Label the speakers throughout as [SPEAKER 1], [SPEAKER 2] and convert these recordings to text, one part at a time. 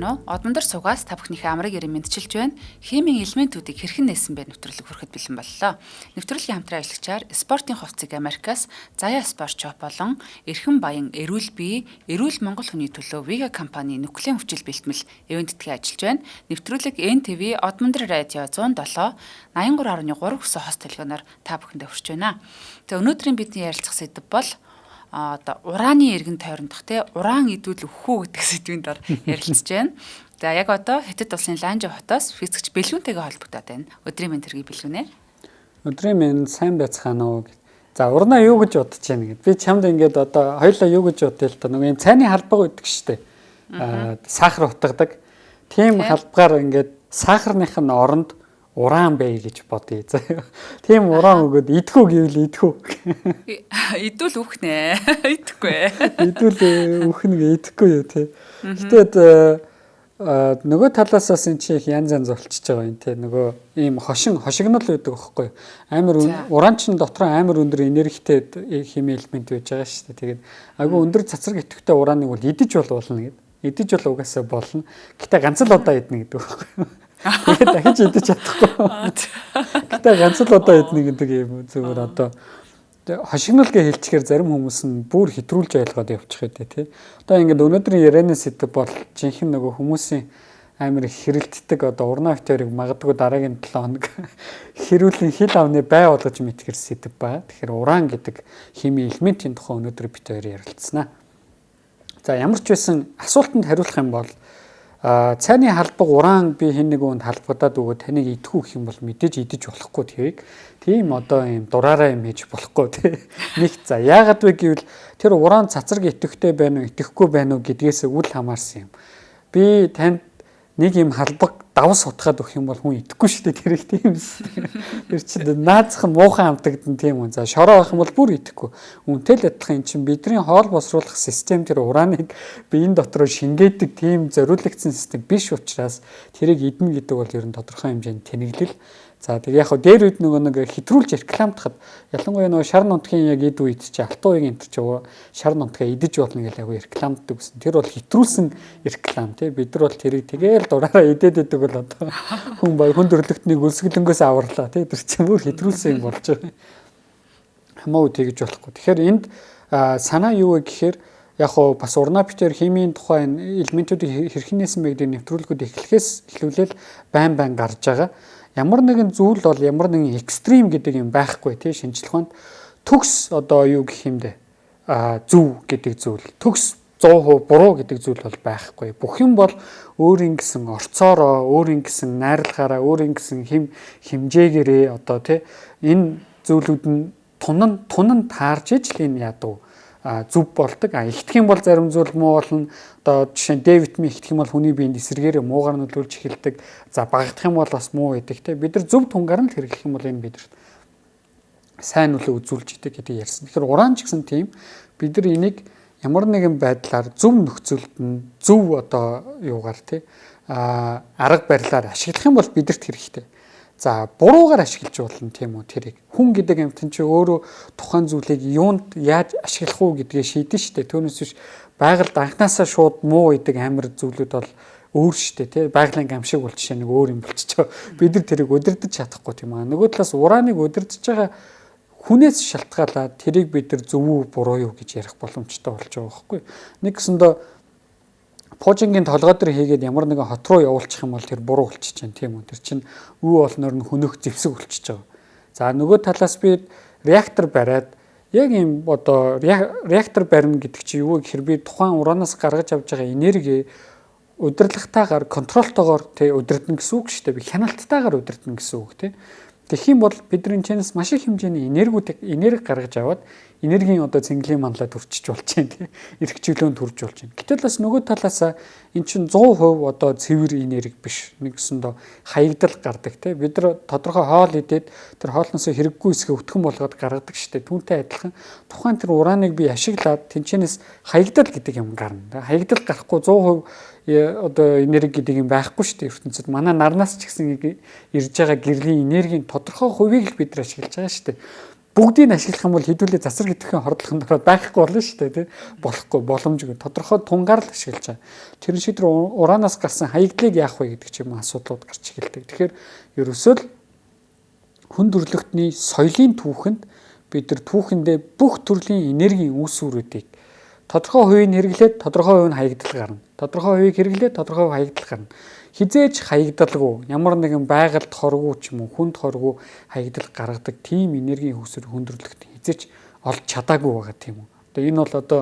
[SPEAKER 1] байна уу? Одон дор суугаас та бүхнийхээ амрыг ирэн мэдчилж байна. Химийн элементүүдийг хэрхэн нээсэн бэ нэвтрүүлэг хүрэхэд бэлэн боллоо. Нэвтрүүлгийн хамтран ажиллагчаар спортын хувцсыг Америкаас Заяа Спорт Шоп болон Эрхэм Баян Эрүүл Бие, Эрүүл Монгол хүний төлөө Вига компани нүклийн хүчил бэлтгэл ивэнтдгээ ажиллаж байна. Нэвтрүүлэг НТV Одон дор радио 107 83.3 хүсээ хост төлгөөнөөр та бүхэндээ хүрч байна. Тэгээ өнөөдрийн бидний ярилцах сэдэв бол ураны эргэн тойрондох уран идвэл өхөө гэдэг сэдвийн дор ярилцж байна. За яг одоо Хятад улсын Ланжа хотоос физикч Бэлгүнтэйгээ холбогдоод байна. Өдрийн мэнд төргий бэлгүнэ.
[SPEAKER 2] Өдрийн мэнд сайн байцгаана уу гэд. За урнаа юу гэж бодож байна гэд. Би чамд ингээд одоо хоёлаа юу гэж бодъё л та нөгөө юм цайны халбаг өгдөг штеп. Сахар утгадаг. Тийм халбгаар ингээд сахарных нь оронд уран бай гэж бодъё. Тийм уран өгөөд идэх үү гэвэл идэх үү.
[SPEAKER 1] Идвэл үх нэ. Идэхгүй.
[SPEAKER 2] Идвэл үх нэг идэхгүй юу те. Гэтэл нөгөө талаас бас эн чинь их янз янз болчихж байгаа юм те. Нөгөө ийм хошигнол байдаг аахгүй. Амар уран чин дотор амар өндөр энергитэй хими элемент байж байгаа шүү дээ. Тэгээд агай өндөр цацраг идэвхтэй ураныг бол идэж болно гэдэг. Идэж бол угаасаа болно. Гэтэ ганц л удаа идэнэ гэдэг байхгүй. Тэгээд дахиж идэж чадахгүй. Гэтэ ганц л удаа идэнэ гэдэг юм зүгээр одоо хошигнолгээ хэлчихээр зарим хүмүүс нь бүр хэтрүүлж ойлгоод явчих гэдэг тий. Одоо ингээд өнөөдрийн ярианы сэдэв бол жинхэнэ нөгөө хүмүүсийн амар их хэрэлддэг одоо урнаа битэрийг магадгүй дараагийн 7 хоног хэрүүлийн хил авны бай болгож мэдгэр сэдэв ба. Тэгэхээр уран гэдэг хими элементийн тухай өнөөдөр бит хоёр ярилцсанаа. За ямар ч байсан асуултанд хариулах юм бол цайны халбаг уран би хэн нэг үнд халбагдаад өгөө таныг идэхгүй гэх юм бол мэдээж идэж болохгүй тэрийг. Тийм одоо юм дураараа юм хийж болохгүй тий. Нэгт за яагаад вэ гэвэл тэр уран цацраг идэвхтэй байна уу идэхгүй байна уу гэдгээс үл хамаарсан юм. Би танд нэг юм халбаг давс утгаад өгөх юм бол хүн идэхгүй шүү дээ тэр их тийм юм. Тэр чинь наазах нь муухан амтагдсан тийм үү. За шороо авах юм бол бүр идэхгүй. Үнтэй л адилхан эн чинь бидний хоол босруулах систем тэр ураныг биеийн дотроо шингээдэг тийм зориулагдсан систем биш учраас тэрийг идэнэ гэдэг бол ер нь тодорхой хэмжээнд тэнэглэл. За тэг яг хөө дээр үед нөгөө нэг хэтрүүлж рекламдахад ялангуяа нөгөө шар нутгийн яг эд үед чи алтан уугийн энэ чи шар нутгаа идэж болно гэж агуу рекламддаг гэсэн. Тэр бол хэтрүүлсэн реклам тий. Бид нар бол тэрийг тэгээл дураараа идээд идэг бол одоо хүн төрлөختнийг үлсгэлэнгөөс аварлаа тий. Тэр чинь бүр хэтрүүлсэн юм болж байгаа. Хамаагүй тэгж болохгүй. Тэгэхээр энд санаа юу вэ гэхээр яг хөө бас урнаа битэр химийн тухай элементүүдийг хэрхэн нээсэн бэ гэдэг нэвтрүүлгүүд эхлэхээс эхлүүлэл байн гарч байгаа. Ямар нэгэн зүйл бол ямар нэгэн экстрим гэдэг юм байхгүй тий шинжлэх ухаанд төгс одоо юу гэх юм бэ зөв гэдэг зүйл төгс 100% буруу гэдэг зүйл бол байхгүй бүх юм бол өөрийн гэсэн орцоороо өөрийн гэсэн найрлагаараа өөрийн гэсэн хэмжээгээрээ одоо тий энэ зүйлүүд нь тунан таарж ижил энэ ядуу зүв болдог. Ихтгэх юм бол зарим зүйл муу болно. Одоо жишээ нь D витамин ихтгэх юм бол хүний биед эсэргээрээ муугаар нөлөөлж эхэлдэг. За багадах юм бол бас муу байдаг те. Бид нар зөв тунгаар нь л хэрэглэх юм бол энэ бид нар сайн нөлөө үзүүлж идэг гэдэг ярьсан. Тэгэхээр уран ч гэсэн тийм бид нар энийг ямар нэгэн байдлаар зөв нөхцөлд нь зөв одоо юугаар те арга барилаар ашиглах юм бол бидэрт хэрэгтэй. За буруугаар ашиглаж болно тийм үү тэрийг. Хүн гэдэг амьтан чи өөрөө тухайн зүйлийг юунд яаж ашиглах уу гэдгээ шийдэн штэ. Түүнээс биш байгальд анханасаа шууд муу идэг амар зүйлүүд бол өөр штэ тий. Байгалийн гамшиг бол жишээ нэг өөр юм болчихоо. Бид нар тэрийг удирдах чадахгүй тийм аа. Нөгөө талаас ураныг удирдах байгаа хүнээс шалтгаалаад тэрийг бид нар зөв үү буруу юу гэж ярих боломжтой болж байгаа байхгүй. Нэг гэсэндээ пожингийн толгой дээр хийгээд ямар нэгэн хот руу явуулчих юм бол тэр буруу болчих чинь тийм үү. Тэр чинь үе олноор нь хөнөх зэвсэг болчихж байгаа. За нөгөө талаас би реактор бариад яг юм одоо реактор барина гэдэг чинь юу гэхээр би тухайн уранаас гаргаж авч байгаа энерги удирдлагатаагаар контролтойгоор тий удирдна гэсэн үг шүү дээ. Би хяналттайгаар удирдна гэсэн үг тий. Тэгэх юм бол бидний чэнэс маш их хэмжээний энерги гаргаж аваад энергийн одоо цэнгэлийн манлаад хүрчиж болж байна тий. Эрхчлөөнд хүрч болж байна. Гэтэл бас нөгөө талаас эн чинь 100% одоо цэвэр энерги биш. Нэгсэндээ хаягдал гардаг тий. Бид нар тодорхой хоол идээд тэр хоолноос хэрэггүй хэсгээ өтгөн болгоод гаргадаг штэ. Түүнтэй адилхан тухайн тэр ураныг би ашиглаад тэнчэнэс хаягдал гэдэг юм гарна. Хаягдал гарахгүй 100% одоо энерги гэдэг юм байхгүй штэ ертөнцид. Манай нарнаас ч гэсэн ирж байгаа гэрлийн энергийн тодорхой хувийг л бид нар ашиглаж байгаа штэ. бүгдийг ашиглах юм бол хэдүүлээ засар гэдэхэн хордлохын дараа байхгүй болно шүү дээ, тий. Болохгүй, боломжгүй. Тодорхой тунгаар л ашиглаж байгаа. Тэр шийдвэр ураанаас гарсан хаягдлыг яах вэ гэдэг ч юм асуудлууд гарч эхэлдэг. Тэгэхээр ерөөсөө л хүн төрөлхтний соёлын түүхэнд бид нар түүхэндээ бүх төрлийн энергийн үүсвэрүүдийг тодорхой хувийг хэрэглээд тодорхой хувь нь хаягдал гарна. Тодорхой хувийг хэрэглээд тодорхой хувь хаягдал гарна. Хизээж хаягдалгүй ямар нэгэн байгальд хоргүй ч юм уу хүнд хоргүй хаягдал гаргадаг тийм энергийн хүсэр хүндрэлт хизээж олж чадаагүй байгаа тийм үү. Одоо энэ бол одоо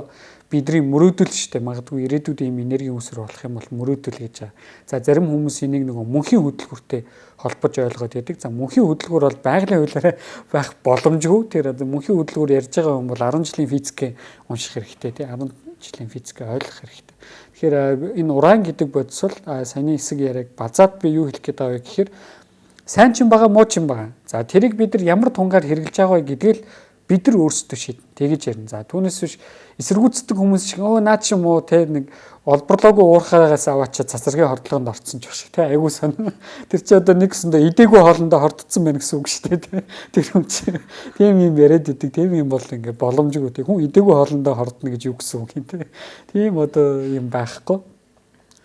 [SPEAKER 2] бидний мөрөөдөл шүү дээ. Магадгүй ирээдүйд ийм энергийн хүсэр болох юм бол мөрөөдөл гэж байгаа. За зарим хүмүүс энийг нөгөө мөнхийн хөдөлгөөртэй холбож ойлгоод байдаг. За мөнхийн хөдөлгөөр бол байгалийн хуулиараа байх боломжгүй. Тэр одоо мөнхийн хөдөлгөөр ярьж байгаа юм бол 10 жилийн физикээ унших хэрэгтэй тий. 10 жилийн физикээ ойлгох хэрэгтэй. Тэгэхээр энэ уран гэдэг бодис бол саяны хэсэг яриаг базаад би юу хэлэх гээд байгаа вэ гэхээр сайн ч юм байгаа муу ч юм байгаа. За тэрийг бид нар ямар тунгаар хэрэглэж байгаа вэ гэдгийг бид нар өөрсдөө шийднэ. Тэгэж ярина. За түүнээс биш эсэргүүцдэг хүмүүс шиг наад чи муу те нэг олборлоогүй уурхаагаас аваачаа цацрагийн хордлогонд орцсон ч шиг те айгуу сонь. Тэр чи одоо нэгсэндээ идээгүй хоолндоо хордцсон байна гэсэн үг шүү дээ. Тэр хүн чи тийм юм яриад идэг. Тийм юм бол ингээ боломжгүй те хүн идээгүй хоолндоо хордно гэж юу гэсэн үг юм те. Тийм одоо юм байхгүй.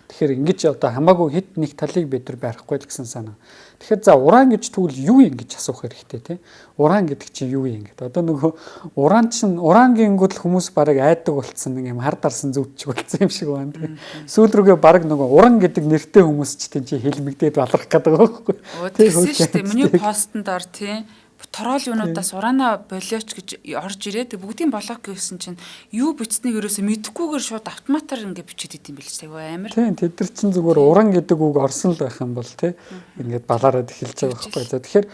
[SPEAKER 2] Тэгэхээр ингэж одоо хамаагүй хэд нэг талыг бид нар барихгүй л гэсэн санаа. Тэгэхээр за уран гэж тэгвэл юу юм гэж асуух хэрэгтэй тий. Уран гэдэг чинь юу юм гэдэг. Одоо нөгөө уран чинь урангийн гол хүмүүс бараг айдаг болцсон нэг юм хар дарсан зүудч болцсон юм шиг байна тий. Сүүл рүүгээ бараг нөгөө уран гэдэг нэртэй хүмүүс ч тийм чи хэлмэгдээд балрах гэдэг байгаа байхгүй.
[SPEAKER 1] Тэгсэн шүү дээ. Миний постн дор тий тороол юунуудаас ураана болооч гэж орж ирээд бүгдийн блок гэсэн чинь юу бичснийг ерөөсөө мэдэхгүйгээр шууд автоматар ингээд бичээд идэм билж тайгаа амар.
[SPEAKER 2] Тийм тэд нар чинь зүгээр уран гэдэг үг орсон л байх юм бол тий ингээд балаараад эхэлж байгаа байхгүй. За тэгэхээр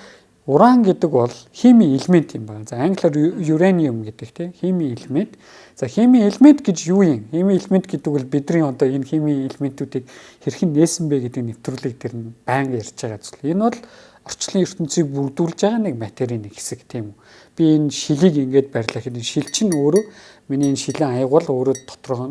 [SPEAKER 2] уран гэдэг бол хими элемент юм байна. За англиар uranium гэдэг тий хими элемент. За хими элемент гэж юу юм? Хими элемент гэдэг бол бидний одоо энэ хими элементүүдийг хэрхэн нээсэн бэ гэдэг нэвтрүүлэг дээр нь байнга ярьж байгаа зүйл. Энэ бол орчлон ертөнцийг бүрдүүлж байгаа нэг материйн нэг хэсэг тийм үү. Би энэ шилийг ингээд барьлаа гэхэд шил чинь өөрөө миний энэ шилийн аягуул өөрөө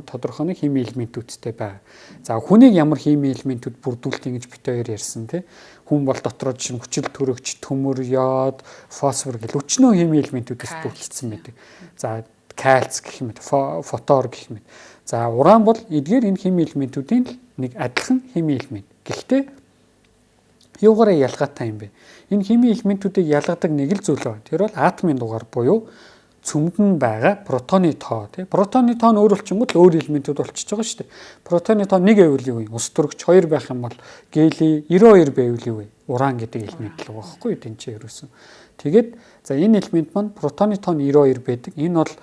[SPEAKER 2] тодорхой нэг хими элементүүдтэй байгаа. За хүнийг ямар хими элементүүд бүрдүүлдэг гэж бит хоёр ярьсан тий. Хүн бол дотроо жишээ нь хүчил төрөгч, төмөр, йод, фосфор гэх өчнөө хими элементүүдээс бүрдсэн байдаг. За кальц гэх мэт, фотор гэх мэт. За уран бол эдгээр энэ хими элементүүдийн нэг адилхан хими элемент. Гэхдээ юугаараа ялгаатай юм бэ? Энэ хими элементүүдийг ялгадаг нэг л зүйл байна. Тэр бол атомын дугаар буюу цөмд нь байгаа протоны тоо тий. Протоны тоо нь өөр болчихсон бол өөр элементүүд болчихж байгаа шүү дээ. Протоны тоо 1 байвал юу вэ? Ус төрөгч 2 байх юм бол гели 92 байвал юу вэ? Уран гэдэг элемент л байгаа байхгүй тийм ч ерөөсөн. Тэгээд за энэ элемент маань протоны тоо нь 92 байдаг. Энэ бол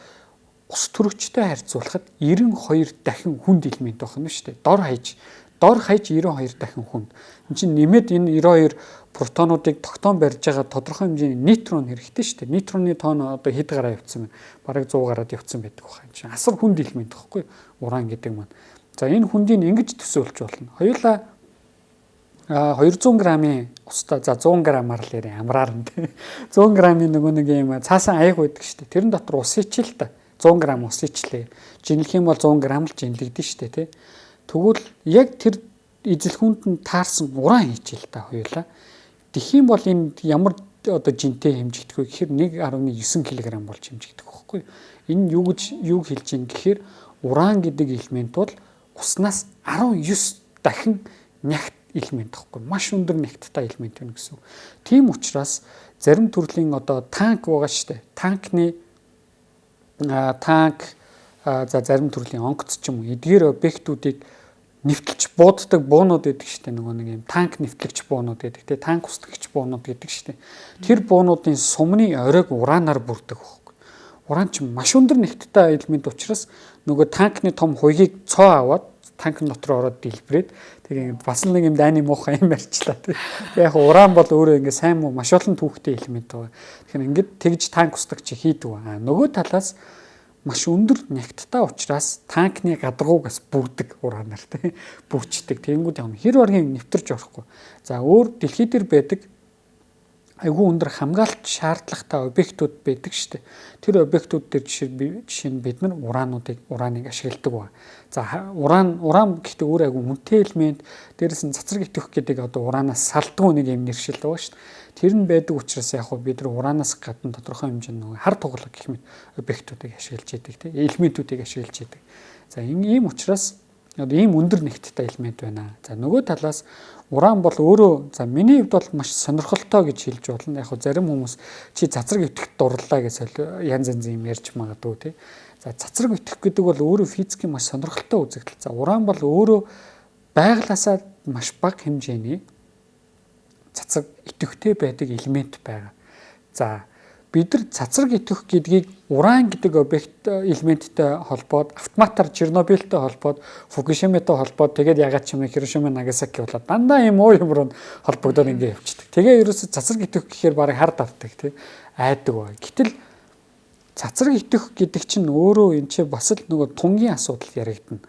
[SPEAKER 2] ус төрөгчтэй харьцуулахад 92 дахин хүнд элемент байх нь шүү дээ. Дор хаяж 92 дахин хүнд. Энд чинь нэмээд энэ 92 протонуудыг тогтоон барьж байгаа тодорхой хэмжээний нейтрон хэрэгтэй шүү дээ. Нейтроны тоон одоо хэд гараа явцсан байна? Бараг 100 гараад явцсан байдаг баха. Энд чинь асар хүнд элемент гэхгүй уран гэдэг маань. За энэ хүндийг ингэж төсөөлж болно. Хоёулаа 200 грамын устаа за 100 грамаар л ярь амраар нь тий. 100 грамын нөгөө нэг юм цаасан аяг байдаг шүү дээ. Тэрэн дотор ус ичил та. 100 грамм ус ичлээ. Жинлэх юм бол 100 грамм л жинлэгдэн шүү дээ тий. Тэгвэл яг тэр эзэлхүүнд нь таарсан уран хийчихэл та хоёулаа. Тэгэх юм бол энэ ямар одоо жинтэй хэмжигдэх вэ гэхээр 1.9 кг болж хэмжигдэх байхгүй. Энэ юу хэлж ийн гэхээр уран гэдэг элемент бол уснаас 19 дахин нягт элемент гэхгүй. Маш өндөр нягттай элемент байна гэсэн. Тийм учраас зарим төрлийн одоо танк байгаа шүү дээ. За зарим төрлийн онгоц ч юм уу эдгээр объектуудыг нэвтэлж бууддаг буунууд гэдэг штэ нөгөө нэг юм танк нэвтлэгч буунууд гэдэг те танк устгагч буунууд гэдэг штэ тэр буунуудын сумны оройг ураанаар бүрдэг байхгүй. Уран ч маш өндөр нягттай элемент учраас нөгөө танкны том хуйгийг цоо аваад танк дотор ороод дэлбэрээд тэгээ бас нэг юм дайны муухай юм барьчлаа те. Яг уран бол өөрөө ингээ сайн муу маш олон түүхтэй элемент байгаа. Тэгэхээр ингээд тэгж танк устгагч хийдэг. Нөгөө талаас маш өндөр нягттай учраас танкны гадаргуугаас бүрдэг ураанаар тий бүрчдэг. Тэнгүүд юм хэр оргийн нэвтэрч орохгүй. За өөр дэлхий дээр байдаг айгүй өндөр хамгаалалт шаардлагатай объектууд байдаг шүү дээ. Тэр объектууд дээр жишээ нь бид нар ураныг ашигладаг ба. За уран гэхдээ өөр айгүй үнэтэй элемент, дээрээс нь цацраг итгэх гэдэг одоо уранаас салдгүй нэг юм нэршил байгаа шүү дээ. Тэр нь байдаг учраас яг хөө бид нар уранаас гадна тодорхой хэмжээний нэг хар тугалаг гэх мэт объектуудыг ашиглаж яадаг тийм элементүүдийг ашиглаж яадаг. За ийм учраас ийм өндөр нэгттэй элемент байна. За нөгөө талаас уран бол өөрөө за миний хувьд бол маш сонирхолтой гэж хэлж болно. Яг хөө зарим хүмүүс чи цацраг итгэхт дурлаа гэж янз янзын юм ярьж магадгүй тийм. За цацраг итгэх гэдэг бол өөрөө физикийн маш сонирхолтой үзэгдэл. За уран бол өөрөө байглаасаа маш бага хэмжээний цацраг идэвхтэй байдаг элемент байгаа. За бид нар цацраг идэвх гэдгийг уран гэдэг объект элементтэй холбоод автоматар Чернобыльтэй холбоод Фукушиматай холбоод тэгээд ягаад ч юм Хирошима Нагасаки болоод дандаа юм уу юмруу холбогдоод ингэ явчихдаг. Тэгээ ерөөсө цацраг идэвх гэхээр барыг хар давтдаг тийм айдаг ба. Гэтэл цацраг идэвх гэдэг чинь өөрөө энэ чинь бас л нөгөө тунгийн асуудал яригдана.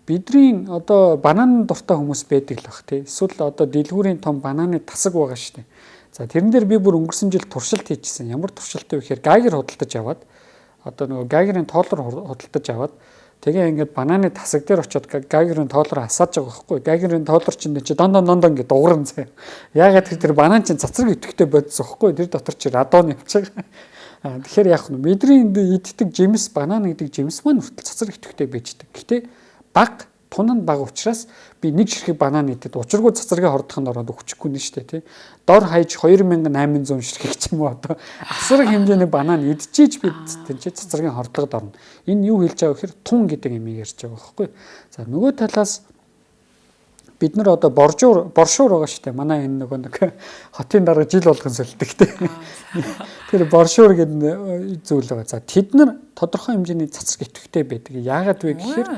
[SPEAKER 2] Бидний одоо банан дуртай хүмүүс байдаг л бах тий. Эсвэл одоо дэлгүүрийн том бананы тасаг байгаа шүү дээ. За тэрэн дээр би бүр өнгөрсөн жил туршилт хийжсэн. Ямар туршилттай вэ гэхээр Гайгер худалдаж аваад одоо нөгөө Гайгерийн тоолор худалдаж аваад тэгээ ингээд бананы тасаг дээр очиод Гайгерийн тоолор асааж байгаа байхгүй. Гайгерийн тоолор чинь дондон ингээд дууран зэ. Яагаад тэр банан чинь цацраг идэвхтэй бодсон байхгүй. Тэр дотор чи радон явж байгаа. Тэгэхээр яг нь бидний иддэг жимс банан гэдэг жимс маань хүртэл цацраг идэвхтэй байждаг. Гэтэ баг тун нь бага учраас би нэг ширхэг банан идэд учиргүй цацрагаа хордохын ороод өгчихгүй нь шүү дээ тий. Дор хаяж 2800 ширхэг ч юм уу одоо асар хэмжээний банан идчихэж би тий цацрагийн хордлогод орно. Энэ юу хэлж байгаа гэхээр тун гэдэг юм ярьж байгаа байхгүй. За нөгөө талаас бид нар одоо боршуур байгаа шүү дээ. Манай энэ нөгөө нэг хотын дараа жил болгон сольдог тий. Тэр боршуур гэдэг зүйл байгаа. За тэд нар тодорхой хэмжээний цацраг идэвхтэй байдаг. Яагаад вэ гэхээр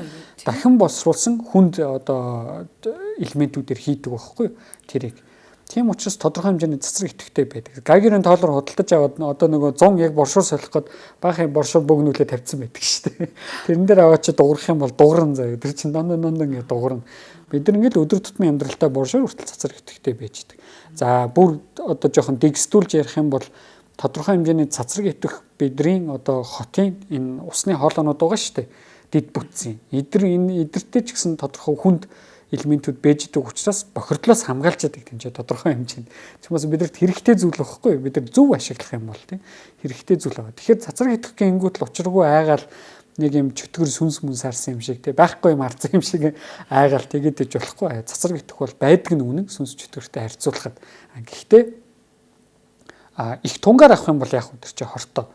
[SPEAKER 2] дахин босруулсан хүнд одоо элементүүдээр хийдэг байхгүй тэрийг. Тийм учраас тодорхой хэмжээний цацраг идэвхтэй байдаг. Гайгерийн тоолор худалдаж аваад одоо нөгөө 100 яг боршуур солих гээд баахын боршуур бөгнүүлээ тавьсан байдаг шүү дээ. Тэрэн дээр аваад чи дуурах юм бол дууран заяа. Тэр чин дондон ингэ дуурна. Бид нар ингээл өдөр тутмын амьдралдаа боршуур хүртэл цацраг идэвхтэй байждаг. За бүр одоо жоохон дэгстүүлж ярих юм бол тодорхой хэмжээний цацраг идэвх бидний одоо хотын энэ усны хоолойнууд байгаа шүү дээ. Дид бүтцийн. Эдэртэй ч гэсэн тодорхой хүнд элементүүд бэждэг учраас бохирдлоос хамгаалж яадаг тийм ч тодорхой хэмжээнд. Тэгмээс бидэрт хэрэгтэй зүйл واخхгүй. Бид нар зөв ашиглах юм бол тийм хэрэгтэй зүйл байгаа. Тэгэхээр цацраг идэвхийн ингүүт л учиргүй айгаал нэг юм чөтгөр сүнс мүнс харсан юм шиг тийм байхгүй юм харсан юм шиг айгаал тэгээд иж болохгүй. Цацраг идэвх бол байдаг нь үнэн сүнс чөтгөртэй харьцуулахад. Гэхдээ их тунгаар авах юм бол яг тэр чи хортой.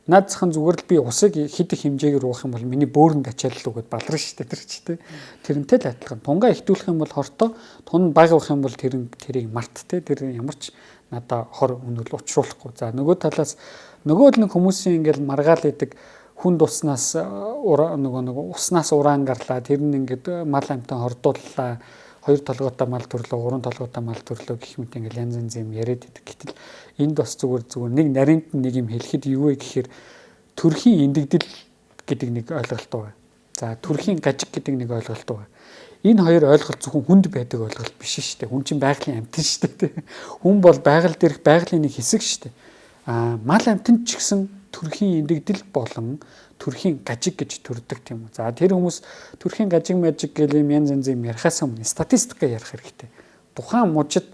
[SPEAKER 2] Наадсхан зүгээр л би усыг хэд их хэмжээгээр уух юм бол миний бөөрөнд ачаалал өгöd баларна шүү дээ тэр чи тэ. Тэрнтэй л адилхан. Тунгаа ихтүүлэх юм бол хортой, тун бага авах юм бол тэрийг март тэ. Тэр ямар ч надаа хор үнэл учруулахгүй. За нөгөө талаас нөгөө л нэг хүмүүсийн ингээл маргаал идэг хүнд уснаас нөгөө уснаас уран гарлаа. Тэр нь ингээд мал амтан хордууллаа. 2 толгойтой мал төрлөө, 3 толгойтой мал төрлөө гэх мэт ингээл янз янз юм яриад идэг. Гэтэл энд бас зүгээр нэг нарийнт нэг юм хэлэхэд юу вэ гэхээр төрхийн эндэгдэл гэдэг нэг ойлголт байгаа. За төрхийн гажиг гэдэг нэг ойлголт байгаа. Энэ хоёр ойлголт зөвхөн хүнд байдаг ойлголт биш шүү дээ. Хүн чинь байгалийн амьтан шүү дээ. Хүн бол байгаль дээрх байгалийн нэг хэсэг шүү дээ. Мал амьтан ч гэсэн төрхийн эндэгдэл болон төрхийн гажиг гэж төрдөг тийм үү. За тэр хүмүүс төрхийн гажиг мажиг гэх юм янз янз юм ярихаас өмнө статистика ярих хэрэгтэй. Тухайн мужид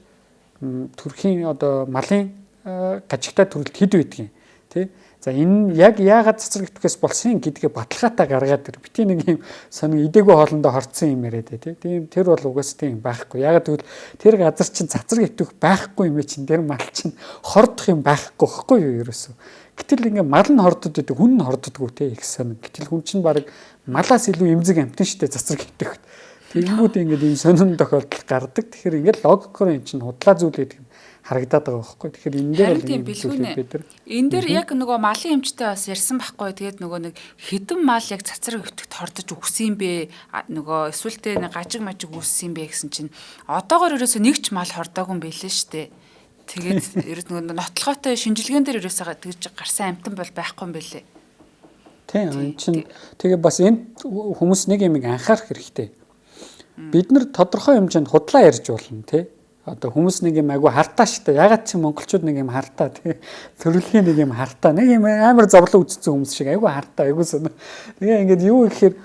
[SPEAKER 2] төрхийн одоо малын гажигтай төрөлт хэд байдгийг тий. За энэ яг яагаад цацраг идэвхээс болсон гэдгээ баталгаатай гаргаад ир. Бити нэг юм сонир идээгүй хоолндоо хорцсон юм яриад тий. Тийм тэр бол угаас тийм байхгүй. Яагаад гэвэл тэр газар чинь цацраг идэвх байхгүй юм чинь тэр мал чинь хордох юм байхгүй хэвгүй юу ерөөсөө. Гэтэл ингээ мал нь хордод байдаг, хүн нь хорддоггүй те их сонир. Гэтэл хүн чинь баг малаас илүү эмзэг амтэн штэ цацраг идэвх. Тэгэнгүүт ингээ ийм сонин тохиолдол гардаг. Тэгэхээр ингээ логикоор эн чинь худлаа зүйл гэдэг харагдаад байгаа байхгүй. Тэгэхээр энэ дээр бол ийм зүйлүүд бид.
[SPEAKER 1] Энэ дээр яг нөгөө малын эмчтэй бас ярьсан байхгүй. Тэгээд нөгөө нэг хэдэн мал яг цацраг идэвхт хордож үхсэн юм бэ? Нөгөө эсвэл нэг гажиг мажиг үүссэн юм бэ гэсэн чинь одоогоор ерөөсөө нэг ч мал хордоогүй юм байлээ штэ. Тэгээд ерөөс нөгөө нотлохотой шинжилгээн дээр ерөөсөө тэгж гарсан амтан бол байхгүй юм байлээ.
[SPEAKER 2] Тийм чинь тэгээ бас энд хүмүүс нэг юм анхаарах хэрэгтэй. Бид нар тодорхой хэмжээнд худлаа ярьж болно тий. одоо хүмүүс нэг юм айгу хартаа штэ. Ягаад чи монголчууд нэг юм хартаа тий. Төрөлхийн нэг юм хартаа. Нэг юм амар зовлон үзсэн хүмүүс шиг айгу хартаа айгу соно. Тэгээ ингээд юу гэхээр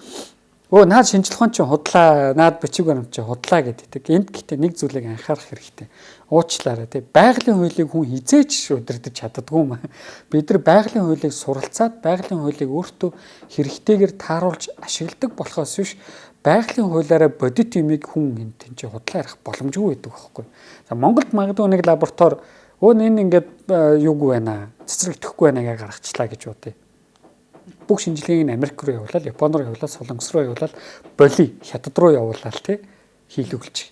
[SPEAKER 2] наад шинжилгээнд чи худлаа, наад бичиг баримт чи худлаа гэдэг. Энд гэхдээ нэг зүйлийг анхаарах хэрэгтэй. Уучлаарай тий. Байгалийн хуулийг хүн хизээч удирдах чаддаггүй юм. Бид нар байгалийн хуулийг суралцаад байгалийн хуулийг өөртөө хэрэгтэйгээр тааруулж ашигладаг болохоос биш байгалийн хуулиараа бодит юмыг хүн энэ чи худлаа ярих боломжгүй байдаг байхгүй. За Монголд магадгүй нэг лаборатори энэ ингээд юугүй байна. Цэцэр итгэхгүй байна гэж гаргачлаа гэж бодъё. Бүх шинжилгээг нь Америк руу явуулаад, Японд руу явуулаад, Солонгос руу явуулаад, боли хятад руу явуулаад тий хийлүүлж.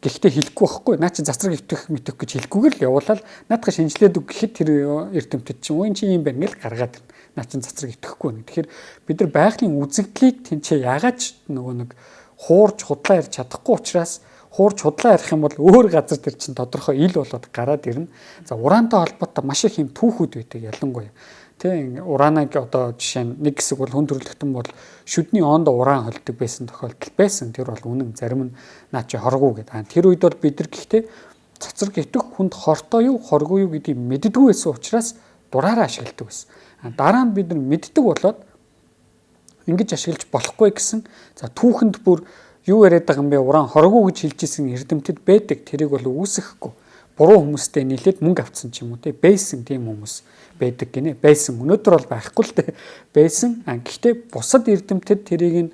[SPEAKER 2] Гэхдээ хэлэхгүй байхгүй. Наа чи засраг өвтөх мэдэх гэж хэлэхгүйгээр л явуулаад наадах шинжилээд үг гэхэд тэр эрдэмтэд чинь энэ чи юм байна гэж гаргаад ирнэ. Наа чин засраг өвтөхгүй нэ. Тэгэхээр бид нар байгалийн үзэгдлийг тэнцээ яагаад нөгөө нэг хуурж худлаа ярьж чадахгүй учраас хуурж худлаа ярих юм бол өөр газар дээр чинь тодорхой ил болоод гараад ирнэ. За ураантай холбоотой маш их юм түүхүүд байдаг ялангуяа. Тэ урааныг одоо жишээ нь нэг хэсэг бол хүн төрөлхтөн бол шүдний онд уран холдог байсан тохиолдол байсан. Тэр бол үнэн зарим нь наа чи хоргоо гэдэг. Тэр үед бол бид нар гэхдээ цацраг итэх хүнд хортой юу хоргүй юу гэдгийг мэддэггүй байсан учраас дураараа ашигладаг байсан. Дараа нь бид нар мэддэг болоод ингэж ашиглаж болохгүй гэсэн. За түүхэнд бүр юу яриад байгаа юм бэ? Уран хоргүй гэж хэлж исэн эрдэмтэд байдаг. Тэрийг бол үүсэхгүй. Буруу хүмүүстэй нийлээд мөнгө авцсан ч юм уу те. Байсан тийм хүмүүс байдаг гинэ. Байсан. Өнөөдөр бол байхгүй л те. Байсан. Гэхдээ бусад эрдэмтэд тэрийг нь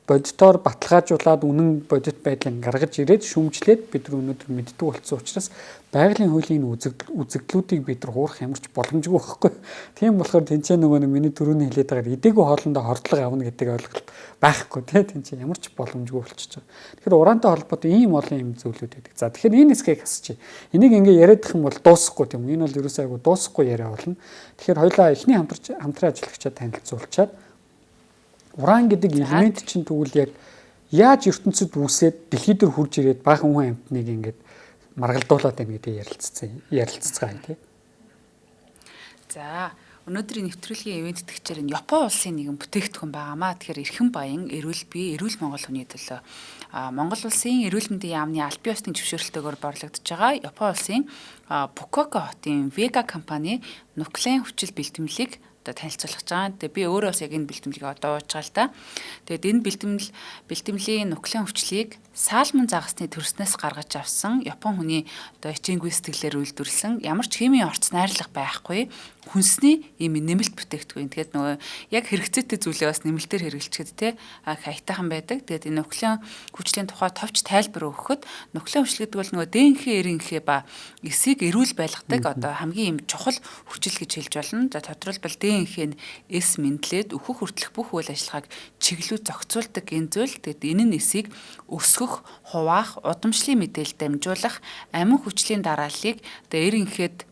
[SPEAKER 2] бодитоор баталгаажуулаад үнэн бодит байдлыг гаргаж ирээд шүмжлээд бид нар өнөөдөр мэддэг болсон учраас байгалийн хуулийн үзэгдлүүдийг бид нар хуурах ямарч боломжгүй байхгүй. Тийм болохоор тэнцээ нөгөө миний түрүүний хэлээд байгаа эдээгүй хоолндоо хордлого авна гэдэг ойлголт байхгүй тий тэнцээ ямарч боломжгүй болчихж байгаа. Тэгэхээр ураантай холбоотой ийм олон юм зүйлүүд байдаг. За тэгэхээр энэ хэсгийг хасчих. Энийг ингээ яриадах юм бол дуусахгүй тийм. Энэ бол ерөөсөө айгу дуусахгүй яриа болно. Тэгэхээр хоёлаа эхний хамтран ажиллагчаа танилцуулчаад уран гэдэг элемент чинь тэгвэл яг яаж ертөнцид үүсээд дэлхий дээр хурж ирээд баахан хүн амьтныг ингээд маргалдуулаад байна гэдэг ярилццгаа тийм.
[SPEAKER 1] За өнөөдрийн нэвтрүүлгийн ивент тэтгэгчээр нь Япон улсын нэгэн бүтээгдэхүүн байгаамаа. Тэгэхээр эрхэм баян эрүүл бие эрүүл Монгол хүний төлөө Монгол улсын эрүүл мэндийн яамны аль бие усны зөвшөөрөлтөөр борлогдож байгаа Япон улсын Фукуока хотын Vega компани нуклеин хүчил бэлтгэлийг танилцуулах гэж байгаа. Тэгээ би өөрөө бас яг энэ бэлтгэлийг одоо ууж байгаа л да. Тэгээд энэ бэлтгэлийн нуклеин хүчлийг саалман загасны төрснөөс гаргаж авсан Япон хүний одоо эчээнгүй сэтгэлээр үйлдвэрлэсэн ямар ч химийн орц найрлага байхгүй хүнсний ийм нэмэлт бүтээгдэхүүн. Тэгээд нөгөө яг хэрэгцээтэй зүйлээ бас нэмэлтээр хэрэглэчихэд те хаягтайхан байдаг. Тэгээд энэ нуклеин хүчлийн тухай товч тайлбар өгөхөд нуклеин хүчил гэдэг бол нөгөө ДНХ, РНХ ба эсийг эрүүл байлгадаг одоо хамгийн ийм чухал хүчил гэж хэлж болно. За тодорхойлбол ДНХ нь эс мэдлээд өөхөх хүртэлх бүх үйл ажиллагааг чиглүү зохицуулдаг энэ зүйл. Тэгээд энэ нь эсийг өсгөх, хуваах, удамшлын мэдээлэл дамжуулах, амин хүчлийн дарааллыг одоо РНХ-д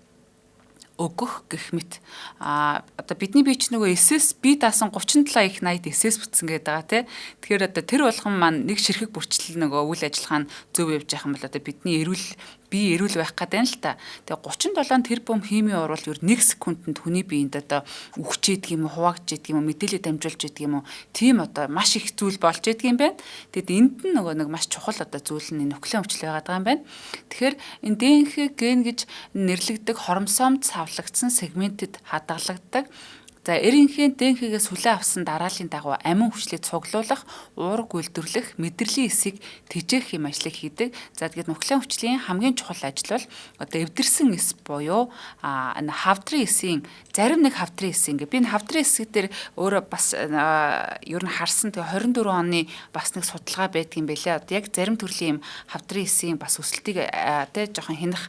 [SPEAKER 1] өгөх гэх мэт одоо бидний бие ч нөгөө эсэс бие даасан 37 их 80 эсэс бүтсэн гэдэг байгаа тий. Тэгэхээр одоо тэр болгон маань нэг ширхэг бүрчлэл нөгөө үйл ажиллагаа нь зөв явж байгаа юм бол одоо бидний бие эрүүл байх гэдэг юм л та. Тэгээ 37 тэрбум химийн урвал ер 1 секундэд хүний биед одоо үхчээдэг юм уу, хуваагдж идэг юм уу, мэдээлэл дамжуулж идэг юм уу. Тийм одоо маш их зүйл болж идэг юм байна. Тэгэд энд нь нөгөө нэг маш чухал одоо зүйл нь нуклеин хүчил байгаа юм байна. Тэгэхээр энэ ДНХ ген гэж нэрлэгдэх хоромсоомд савлагдсан сегментэд хадгалагддаг. За РНХ ДНХ-гээс хүлээн авсан дарааллын дагуу амин хүчлийг цуглуулах, уурга үйлдвэрлэх, мэдрэлийн эсийг тэжээх юм ажлыг хийдэг. За тэгээд нуклеин хүчлийн хамгийн чухал ажил бол одоо эвдэрсэн эс буюу энэ хавдрын эсийн зарим нэг хавдрын эс ингээ би энэ хавдрын эсэг дээр өөрөө бас ер нь харсан тэгээ 24 оны бас нэг судалгаа байдгийн байлээ. Одоо яг зарим төрлийн юм хавдрын эсийн бас өсөлтийг тэ жоохон хянах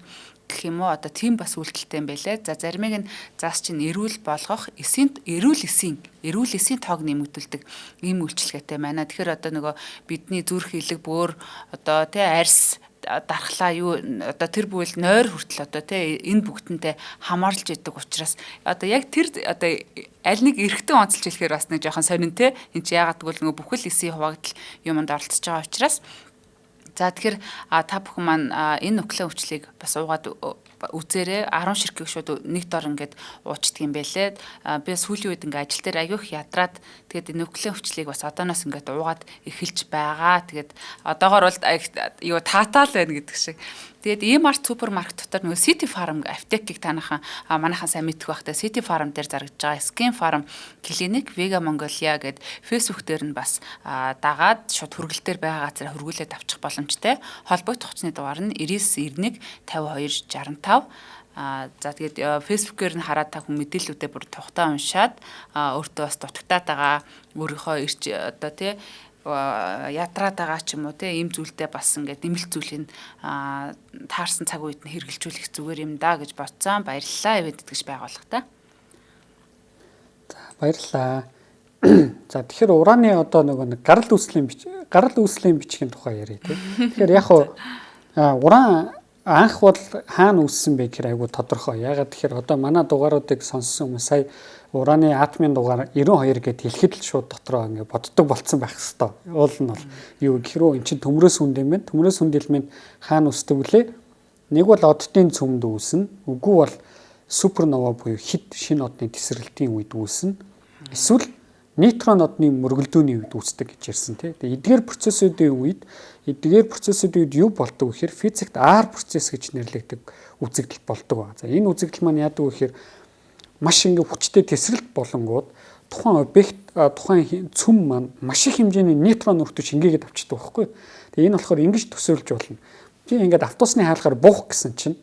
[SPEAKER 1] гэх юм уу одоо тийм бас үйлдэлтэй юм байлээ. За заримыг нь заас чинь эрүүл болгох, эрүүл эсийн тоог нэмэгдүүлдэг ийм үйлчилгээтэй байна. Тэгэхээр одоо нөгөө бидний зүрх хилэг бөөр одоо тэ арьс дархлаа юу одоо тэр бүйл нойр хүртэл одоо тэ энэ бүгдэнтэй хамаарч идэг учраас одоо яг тэр одоо аль нэг эргэтэн онцолж хэлэхээр бас нэг жоохон сонин тэ энэ чи яагаад гэвэл нөгөө бүхэл эсийн хуваагдал юмд оролцож байгаа учраас за тэгэхээр та бүхэн маань энэ нуклеин хүчлийг бас уугаад үзээрэй 10 ширхгийг шууд нэг дор ингээд уучдаг юм байлээ. Би сүүлийн үед ингээд ажил дээр аягүй их ядраад тэгээд энэ нуклеин хүчлийг бас одооноос ингээд уугаад эхэлж байгаа. Тэгээд одоогоор бол юу таатаал байна гэдэг шиг. Тэгээд E-Mart супермаркет дотор нөгөө City Farm аптекийг манайхан сайн мэдэх байх та City Farm дээр зарагдж байгаа Skin Farm клиник Vega Mongolia гэд Facebook дээр нь бас дагаад шууд хүргэлтээр байгаа газараа хүргүүлээд авчих боломжтой. Холбогдох хугацааны дугаар нь 9991 52 65. За тэгээд Facebook-ээр нь хараад та хүн мэдээллүүдээ бүр тухтаа уншаад өөртөө бас дутагтаад байгаа өөрийнхөө одоо тий ятраад байгаа ч юм уу те ийм зүйлдээ бас ингээд нэмэлт зүйлийг таарсан цаг үед нь хэрэгжилжүүлэх зүгээр юм да гэж бодсон. Баярлалаа эвэд гэж байгууллагатай.
[SPEAKER 2] За баярлалаа. За тэгэхээр ураны одоо нэг гарал үүслийн бичгийн тухай ярив те. Тэгэхээр яг уран анх бол хаана үүссэн бэ гэхээр айгүй тодорхой. Ягаад тэгэхээр одоо манай дугааруудыг сонссон хүмүүс сая ураны атомын дугаар 92 гэд хэлэхэд л шууд дотроо ингээ боддог болцсон байх хэвээр. Уул нь бол юу гэхээр эн чинь төмрөөс хүнд юм байна. Төмрөөс хүнд элемент хаана үүсдэг вүлээ? Нэг бол оддын цөмд үүснэ. Үгүй бол супернова буюу хэд шинэ одны тесрэлтийн үед үүснэ. Эсвэл нейтрон одны мөргөлдөөний үед үүсдэг гэж ярьсан тийм. Тэгээ эдгээр процессуудын үед юу болдог вэ гэхээр физикт R процесс гэж нэрлэгдэх үзэгдэл болдог ба. За энэ үзэгдэл маань яадаг вэ гэхээр маш ингээ хүчтэй тесрэлт болонгууд тухайн объект тухайн цөм маань маш их хэмжээний нейтрон өртөж шингээгээд авчдаг байхгүй. Тэгээ энэ болохоор ингэж төсөөлж болно. Би ингээд автобусны хаалгаар буух гэсэн чинь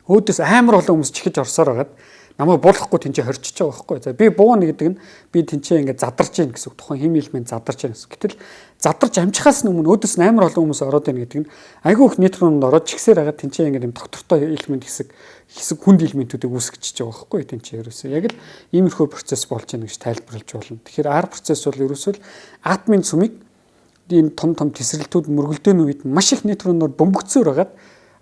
[SPEAKER 2] өөдөөс амар олон хүмүүс чихэж орсоор байгаад намайг буулгахгүй тэнцээ хорчиж байгаа байхгүй. За би бууна гэдэг нь би тэнцээ ингээд задарч гин гэсэн үг. Тухайн хим элемент задарч гин гэсэн. Гэтэл задарч амжихаас өмнө өөдөөс нь амар олон хүмүүс ороод байна гэдэг нь айгүй их нейтронд ороод чигсээр хагаад тэнцээ ингээд юм доктортой элемент хэсэг хүнд элементүүдийг үүсгэж байгаа байхгүй. Тэнцээ ерөөсөө яг л иймэрхүү процесс болж байна гэж тайлбарлаж болно. Тэгэхээр R процесс бол ерөөсөө атомын цөмийг энэ том тесрэлтүүд мөргөлдөөний үед маш их нейтроноор бөмбөгцөөр хагаад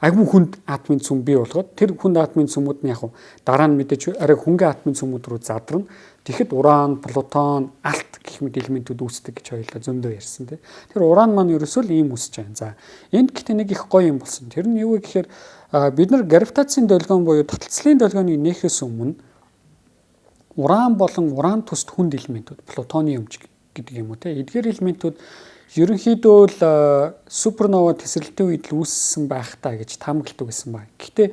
[SPEAKER 2] агуу хүнд атомын цөм бий болгоод тэр хүнд атомын цөмүүд нь яг дараа нь мэдээж арай хөнгөн атомын цөмүүд рүү задарна. Тэгэхэд уран, плутон, алт гэх мэт элементүүд үүсдэг гэж хоёулаа зөндөө ярьсан тийм. Тэр уран маань ерөөсөө л ийм үүсэж байна. За энд гэхдээ нэг их гоё юм болсон. Тэр нь юу вэ гэхээр бид нар гравитацийн долгион буюу таталцлын долгионы нээхээс өмнө уран болон уран төст хүнд элементүүд, плутониум гэдэг юм уу тийм. Эдгээр элементүүд ерөнхийдөө л супернова тесрэлтийн үед л үүссэн байх таа гэж таамагладаг гэсэн байна. Гэхдээ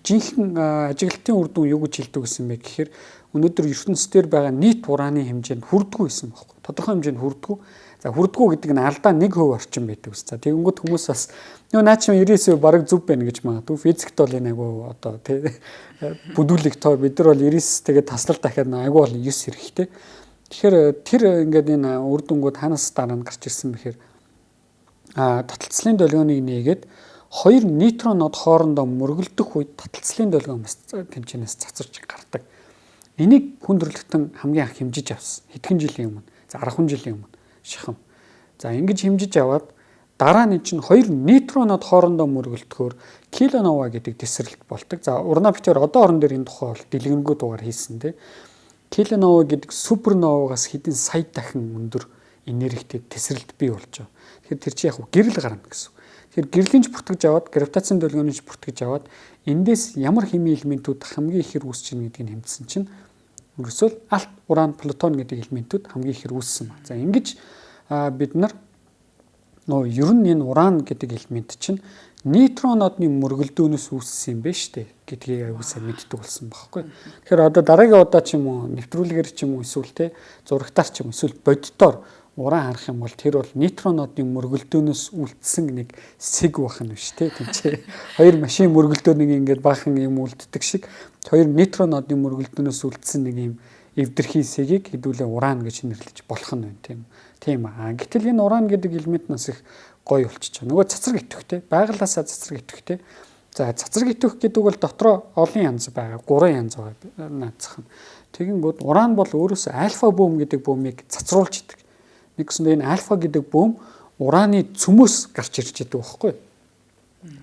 [SPEAKER 2] жинхэнэ ажиглалтын үр дүн юу гэж хэлдэг гэсэн бэ гэхээр өнөөдөр ертөнцийн байгаа нийт ураны хэмжээнд хүрдэггүй байсан байхгүй. Тодорхой хэмжээнд хүрдэггүй. За хүрдэггүй гэдэг нь алдаа 1% орчим байдаг ус. За тэгэнгүүт хүмүүс бас наа чи 99% бараг зөв байна гэж магадгүй. Физикт бол энэ айгу одоо тий бүдүүлэг тоо бид нар бол 99 тэгээд таслал дахиад айгу бол 9 хэрэгтэй. Тэгэхээр тэр ингээд энэ үр дүнгууд ханаас дараа нь гарч ирсэн бэхээр таталцлын долгионыг нээгээд хоёр нейтронод хоорондоо мөргөлдөх үед таталцлын долгион бас тэмцэнээс цацарч гардаг. Энийг хүндрэлтэн хамгийн анх хэмжиж авсан. Хэдхэн жилийн өмнө. За 10 жилийн өмнө шахам. За ингэж хэмжиж аваад дараа нь чинь хоёр нейтронод хоорондоо мөргөлдөхөөр килонова гэдэг тесрэлт болдог. За урна битээр одоо орон дээр энэ тухай бол дэлгэрэнгүй дугаар хийсэн тийм. Килонова гэдэг суперновагаас хэдэн сая дахин өндөр энергитэй тесрэлт бий болж байгаа. Тэгэхээр тэр чинь яг гэрэл гарна гэсэн. Тэгэхээр гэрлийн ч бүртгэж аваад гравитацийн долгионыг ч бүртгэж аваад эндээс ямар химийн элементүүд хамгийн ихээр үүсэж байна гэдгийг хэмжсэн чинь ерөөсөө алт, уран, плутон гэдэг элементүүд хамгийн ихээр үүссэн ба. За ингэж бид нар ер нь энэ уран гэдэг элемент чинь нейтронодны мөргөлдөөнөөс үүссэн юм байна шүү дээ гэдгийг аюулсаа мэддэг болсон байхгүй. Тэгэхээр одоо дараагийн удаа ч юм уу нэвтрүүлгээр ч юм уу эсвэл те зурагтаар ч юм эсвэл боддоор уран харах юм бол тэр бол нейтронодны мөргөлдөөнөөс үлдсэн нэг сэг бах нь биш те тийч. Хоёр машин мөргөлдөөнийг ингээд баахан юм үлддэг шиг хоёр нейтронодны мөргөлдөөнөөс үлдсэн нэг юм эвдэрхий сэгийг хэдүүлээ уран гэж нэрлэж болох нь байна тийм. Тийм аа. Гэтэл энэ уран гэдэг элемент нас их гоё болчихж байгаа. Нөгөө цацраг идэвхтэй, байгалаасаа цацраг идэвхтэй. За цацраг идэвх гэдэг бол дотроо олон янз байгаа. 3 янз байгаа наацхан. Тэгэнгүүт уран бол өөрөөсөө альфа бөөм гэдэг бөөмийг цацруулж идэг. Нэгсэндээ энэ альфа гэдэг бөөм ураны цөмөөс гарч ирж идэг байхгүй.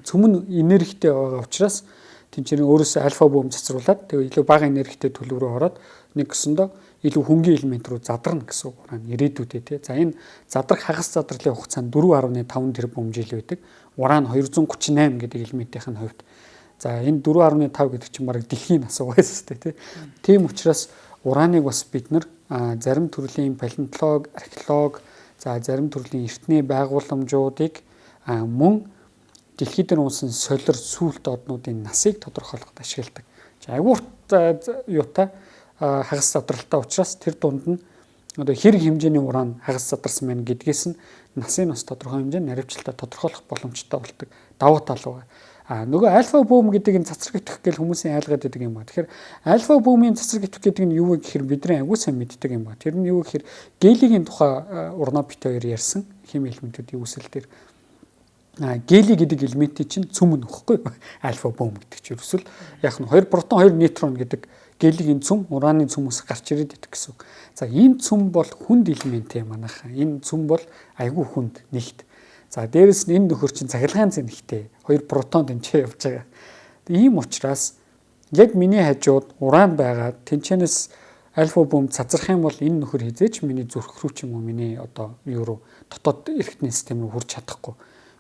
[SPEAKER 2] Цөм нь энергитэй байгаа учраас тэнцэрийн өөрөөсөө альфа бөөм цацруулаад тэгээ илүү бага энергитэй төлөв рүү ороод нэгсэндээ илүү хөнгөн элемент рүү задарна гэсэн үг уран ирээдүйдээ тий. За энэ задрах хагас задрлын хугацаанд 4.5 тэрбум жил байдаг. Уран 238 гэдэг элементийн хувьд. За энэ 4.5 гэдэг чинь бараг дэлхийн асуу байсан тий. Тийм учраас ураныг бас бид нар зарим төрлийн палеонтолог, археолог, за зарим төрлийн эртний байгууламжуудыг мөн дэлхийд унсан солир сүлт однуудын насыг тодорхойлоход ашигладаг. Айгуурт юутай хагас задралтай учраас тэр дунд нь одоо хэрэг хэмжээний уран хагас задарсан байна гэдгээс нь насын нас тодорхой хэмжээнд наривчлалтаа тодорхойлох боломжтой болдог. Давуу тал байгаа. Нөгөө альфа бүүм гэдэг энэ цацраг итгэх гэл хүмүүсийн айлгаад байдаг юм ба. Тэгэхээр альфа бүүмийн цацраг итгэх гэдэг нь юу вэ гэхээр бидний агуу сайн мэддэг юм ба. Тэр нь юу гэхээр гелийн тухай урнаа бит хоёр ярьсан хими элементүүдийн үүсэл дээр гели гэдэг элементийн чинь цөм нөхгүй альфа бүүм гэдэг чинь ерөөсөл яг нь 2 протон 2 нейтрон гэдэг гелийн цөм ураны цөмөөс гарч ирээд идэх гэсэн. За энэ цөм бол хүнд элемент юм манайхаа. Энэ цөм бол айгүй хүнд нэгт. За дээрэс нь энэ нөхөр чинь цахилгаан зэнхтэй 2 протон тэнцээ явж байгаа. Ийм учраас яг миний хажууд уран байгаа тэнцэнээс альфа бүүм цацрах юм бол энэ нөхөр хизээч миний зүрх рүү ч юм уу миний одоо юу руу дотоод эргэтний систем рүү хурж чадахгүй.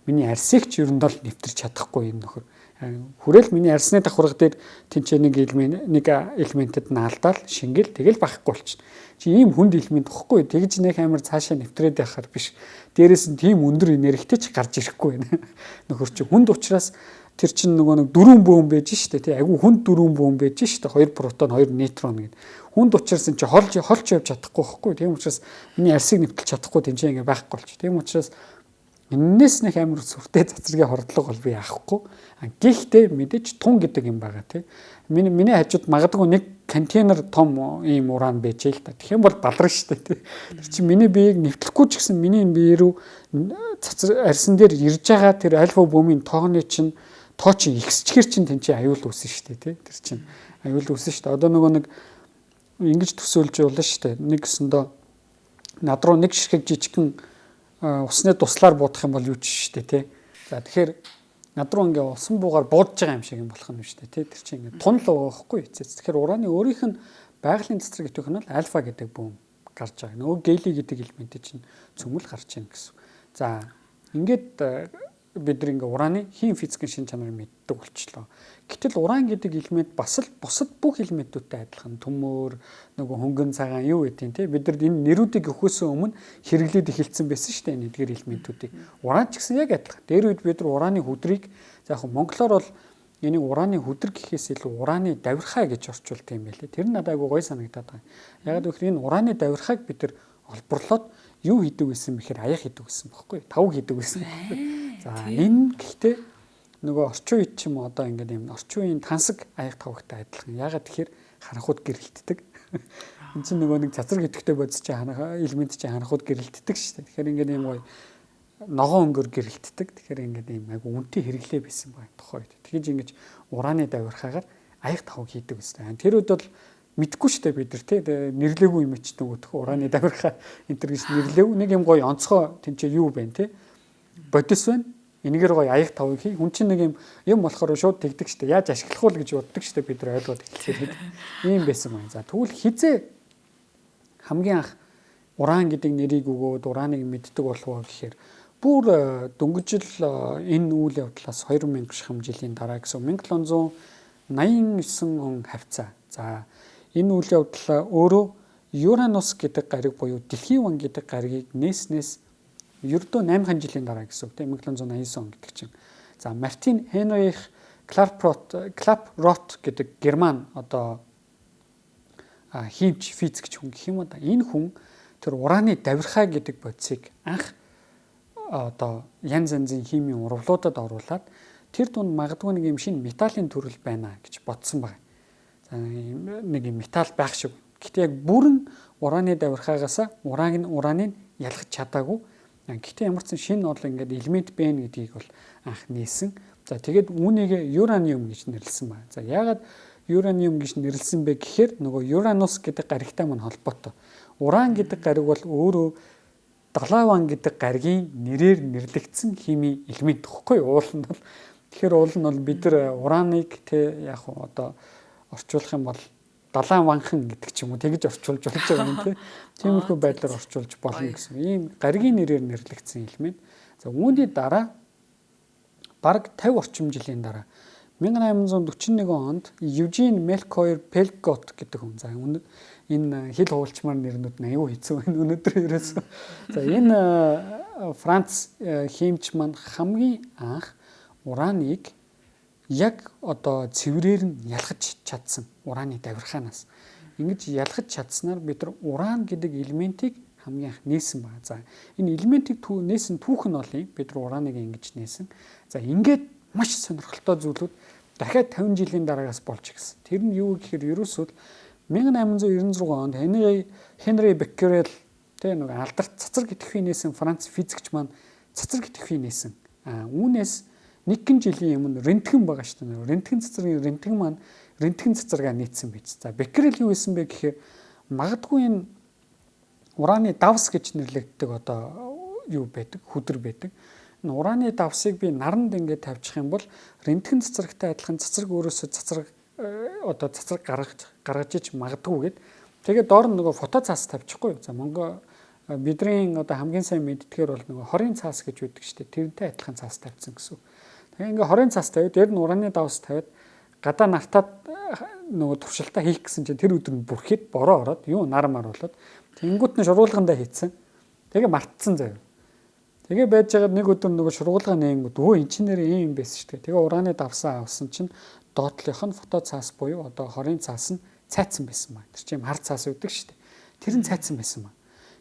[SPEAKER 2] Миний арсыг ч ер нь бол нэвтэрч чадахгүй энэ нөхөр. Хүрээл миний арсны давхарга дээр тэнцээ нэг элементэд наалдаал шингэл тэгэл бахгүй болчихно. Чи ийм хүнд элемент واخхгүй тэгж нэг амар цаашаа нэвтрээд байхаар биш. Дээрээс нь тийм өндөр энергитэй ч гарч ирэхгүй байна. Нөхөр чи хүнд учраас тэр чин нөгөө нэг дөрвөн бөөм байж штэ тий айгүй хүнд дөрвөн бөөм байж штэ 2 протон 2 нейтрон гэд. Хүнд учраас чи холж явж чадахгүй واخхгүй. Тийм учраас миний арсыг нэвтэлж чадахгүй тэнцээ ингээ байхгүй болчих. Тийм учраас энэс нэг амар сүртэй цацрагийн хордлого бол би яахгүй. Гэхдээ мэдээж тун гэдэг юм байгаа тий. Миний хажууд магадгүй нэг контейнер том ийм уран байж л та. Тэгэх юм бол баларна шүү дээ тий. Тэр чинь миний биеийг нэвтлэхгүй ч гэсэн миний бие рүү арсан дээр ирж байгаа тэр альфа бүүмийн тооны чинь тоо чинь ихсчихэр чинь тэнцээ аюул үүсэн шүү дээ тий. Тэр чинь аюул үүсэн шүү дээ. Одоо нөгөө нэг ингэж төсөөлж болно шүү дээ. Нэг гэсэндээ над руу нэг ширхэг жижигхэн усны туслаар буудах юм бол юу ч шүү дээ тий. За тэгэхээр над руу ингээ усан буугаар буудаж байгаа юм шиг юм болох юм шүү дээ тий. Тэр чинь ингээ тун л байгаа байхгүй эцэс. Тэгэхээр ураны өөрийнх нь байгалийн цэцрэг итгэх нь бол альфа гэдэг бүүм гарч байгаа. Нөгөө гели гэдэг элемент чинь цөмөл гарч ийн гэсэн. За ингээд бид нэг ингээ ураны хим физикийн шин чанарыг мэддэг болчихлоо. Гэтэл уран гэдэг элемент бас л бусад бүх элементүүдтэй адилхан төмөр нөгөө хөнгөн цагаан юу гэдгийг тий бид нар энэ нэрүүдийг өгөхөөс өмнө хэрэглээд эхэлсэн байсан шүү дээ энэ эдгээр элементүүдийг. Уран ч гэсэн яг адилхан. Дээр үед бид нар ураны хөдрийг за яг монголоор бол энийг ураны хөдөр гэхээс илүү ураны давирхай гэж орчуулдаг юм байлээ. Тэр нь надад айгүй гоё санагдаад байгаа. Яг гэвэл энэ ураны давирхайг бид нар олборлоод юу хийдэг гэсэн бэхээр аяг хийдэг гэсэн бохоггүй. Тав хийдэг гэсэн. За энэ гэхдээ нөгөө орчин үед ч юм одоо ингээд юм орчин үеийн тансаг аяг тавгтай адилхан. Ягаад тэгэхээр харанхууд гэрэлтдэг. Энд чинь нөгөө нэг цацраг идэвхтэй бодис чи элемент чи харанхууд гэрэлтдэг шүү дээ. Тэгэхээр ингээд юм гоё ногоон өнгөөр гэрэлтдэг. Тэгэхээр ингээд юм айгу үнэтэй хэрэглээ байсан баг тухай. Тэгэж ингэж ураны давирхаагаар аяг тавг хийдэг гэсэн. Тэр үед бол мэдгүй шүү дээ бид нар тий нэрлээгүй юм ч нөгөөх ураны давирхаа энэ төр гэж нэрлэв. Нэг юм гоё онцгой тэнцээ юу байна тий бодис байна. Энэгээр гоё аяг тавыг хий. Хүн чинь нэг юм болохоор шууд тэгдэг штэ. Яаж ашиглах вэ гэж боддог штэ бид нар ойлгоод эхэлсэн. Ийм байсан байна. За тэгвэл хизээ хамгийн анх уран гэдэг нэрийг өгөөд ураныг мэддэг болов гэхээр бүр дөнгөжл энэ үйл явдлаас 2000 шахам жилийн дараа гэсэн 1789 он хавцаа. За энэ үйл явдал өөрөө Юранус гэдэг гариг буюу дэлхийн ван гэдэг гаригийг нээснээс ердөө 8 жилийн дараа гэсэн үг тийм 1789 он гэдэг чинь. За Мартин Хенрих Клапрот гэдэг герман одоо химч физикч хүн гэх юм уу да. Энэ хүн тэр ураны давирхай гэдэг бодисыг анх одоо янз янзын химийн урвалуудад оруулаад тэр дунд магадгүй нэг юм шинэ металлын төрөл байна гэж бодсон байна. За нэг юм металл байх шиг. Гэхдээ яг бүрэн ураны давирхайгаас ураныг ялгаж чадаагүй. Гэхдээ ямар ч шинэ бол ингээд элемент байна гэдгийг бол анх нээсэн. За тэгээд үүнийг юраниум гэж нэрлсэн байна. За яагаад юраниум гэж нэрлсэн бэ гэхээр нөгөө Юранус гэдэг гаригтай мань холбоотой. Уран гэдэг гариг бол өөрөө Далаван гэдэг гаригийн нэрээр нэрлэгдсэн хими элемент гэхгүй уул нь бол. Тэгэхээр уул нь бол бид нар ураныг те яг одоо орчуулах юм бол далайн ванхан гэдэг ч юм уу тэгж орчуулж болж байгаа юм тий. Тиймэрхүү байдлаар орчуулж болно гэсэн. Ийм гаригийн нэрээр нэрлэгдсэн элемент. За үүний дараа бараг 50 орчим жилийн дараа 1841 онд Евжен Мелкойр Пелгот гэдэг хүн. За энэ хил хуулчмаар нэрнүүд нь аюу хэцүү байна өнөөдөр ерөөсөө. За энэ Франц химч маань хамгийн анх ураныг яг одоо цэврээр нь ялгаж чадсан ураны давирхаанаас. Ингэж ялгаж чадсанаар бид нар уран гэдэг элементийг хамгийн анх нээсэн байна. За энэ элементийг нээсэн түүх нь бол бид нар ураныг ингэж нээсэн. За ингээд маш сонирхолтой зүйлүүд дахиад 50 жилийн дараагаас болж ирсэн. Тэр нь юу гэхээр ерөөсөө 1896 онд Henry Becquerel тэ нэг алдарт цацраг идэвхий нээсэн Франц физикч маань цацраг идэвхий нээсэн. Үүнээс нэг жилийн өмнө рентген байгаа шүү дээ. Рентген цацрагын рентген цацрагаа нээсэн биз. За Becquerel юу хийсэн бэ гэхээр магадгүй энэ ураны давс гэж нэрлэгддэг одоо юу байдаг, хүдэр байдаг. Энэ ураны давсыг би наранд ингээд тавьчих юм бол рентген цацрагтай адилхан цацраг өөрөөсөө цацраг гаргаж иж магадгүй гэд. Тэгээд доор нь нөгөө фото цаас тавьчихгүй. За Монгол бидний одоо хамгийн сайн мэддгээр бол нөгөө хорийн цаас гэж үүдэг шүү дээ. Тэрнтэй адилхан цаас тавьсан гэсэн. Тэгээ ингээ хорийн цаас тавиад дээр нь ураны давс тавиад гадаа нартаад нөгөө туршилтаа хийх гэсэн чинь тэр өдөр нь бүрхэд бороо ороод юу нармаар болоод тэнгуут нь шургуулгандаа хийцэн. Тэгээ мартсан заяа. Тэгээ байж байгаа нэг өдөр нөгөө шургуулга нэнгүүд өө эн чинь нэр ийм байсан шүү дээ. Тэгээ ураны давсаа авсан чинь доотлих нь фото цаас буюу одоо хорийн цаас нь цайцсан байсан байна. Тэр чинь хар цаас үүдэг шүү дээ. Тэр нь цайцсан байсан байна.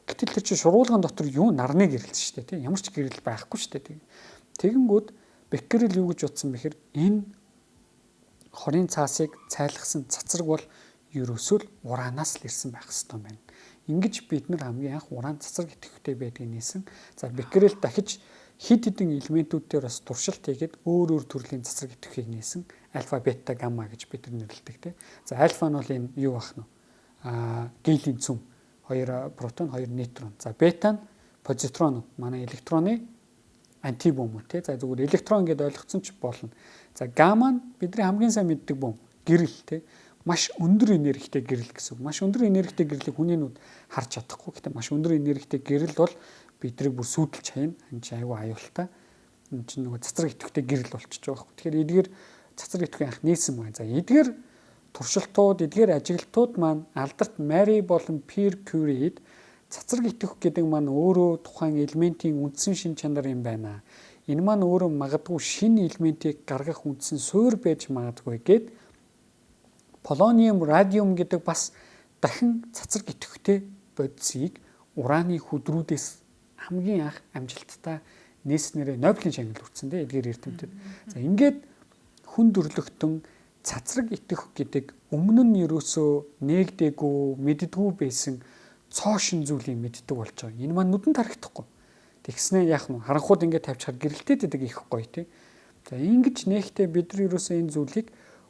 [SPEAKER 2] Гэтэл тэр чинь шургуулган дотор юу нарны гэрэлсэн шүү дээ. Тийм ямар ч гэрэл байхгүй шүү дээ. Тэгэнгүүт Becquerel юу гэж утсан бэхээр энэ хорийн цаасыг цайлгсан цацраг бол ерөөсөө уранаас л ирсэн байх ёстой юм байна. Ингэж бид нар хамгийн анх уран цацраг идэвхтэй байдгийг нээсэн. За Becquerel дахиж хид хідэн элементүүдээр бас туршилт хийгээд өөр төрлийн цацраг идэвхийг нээсэн. Альфа, бета, гамма гэж бид нар нэрлэдэг тийм. За альфа нь бол энэ юу бах нь? Гелийн цөм 2 протон, 2 нейтрон. За бета нь позитрон манай электроны антибом тий. За зүгээр электрон гэдээ ойлгоцсон ч болно. За гамма нь бидний хамгийн сайн мэддэг бом гэрэл тий. Маш өндөр энергитэй гэрэл гэсэн. Маш өндөр энергитэй гэрлийг хүний нүд харж чадахгүй. Гэхдээ маш өндөр энергитэй гэрэл бол бидрийг бүр сүйдэлж хаяна. Энэ чинь аюу аюултай. Энэ чинь нөгөө цацраг идэвхтэй гэрэл болчихж байгаа хэрэг. Тэгэхээр эдгээр цацраг идэвхтэй анх нээсэн байна. За эдгээр туршилтууд, эдгээр ажиглалтууд маань алдарт Marie болон Pierre Curie-д цацраг идэвх гэдэг маань өөрөө тухайн элементийн үндсэн шин чанар юм байна. Энэ маань өөрөө магадгүй шинэ элементийг гаргах үндсэн суурь байж магадгүй гэд полониум, радиум гэдэг бас дахин цацраг идэвхтэй бодисыг ураны хүдрүүдээс хамгийн анх амжилттай нээснээрээ Нобелийн шагнал хүртсэн дээ эдгээр эрдэмтэд. За ингээд хүн дөрлөгтөн цацраг идэвх гэдэг өмнө нь ерөөсөө нээгдээгүй, мэддэггүй байсан цоошин зүйлийг мэддэг болж байгаа. Энэ маань нүдэнд харагдахгүй. Тэгснээ яах нь харанхууд ингээд тавьчихаар гэрэлтээд идэг их гоё тий. За ингэж нээхдээ бид нар ерөөсөө энэ зүйлийг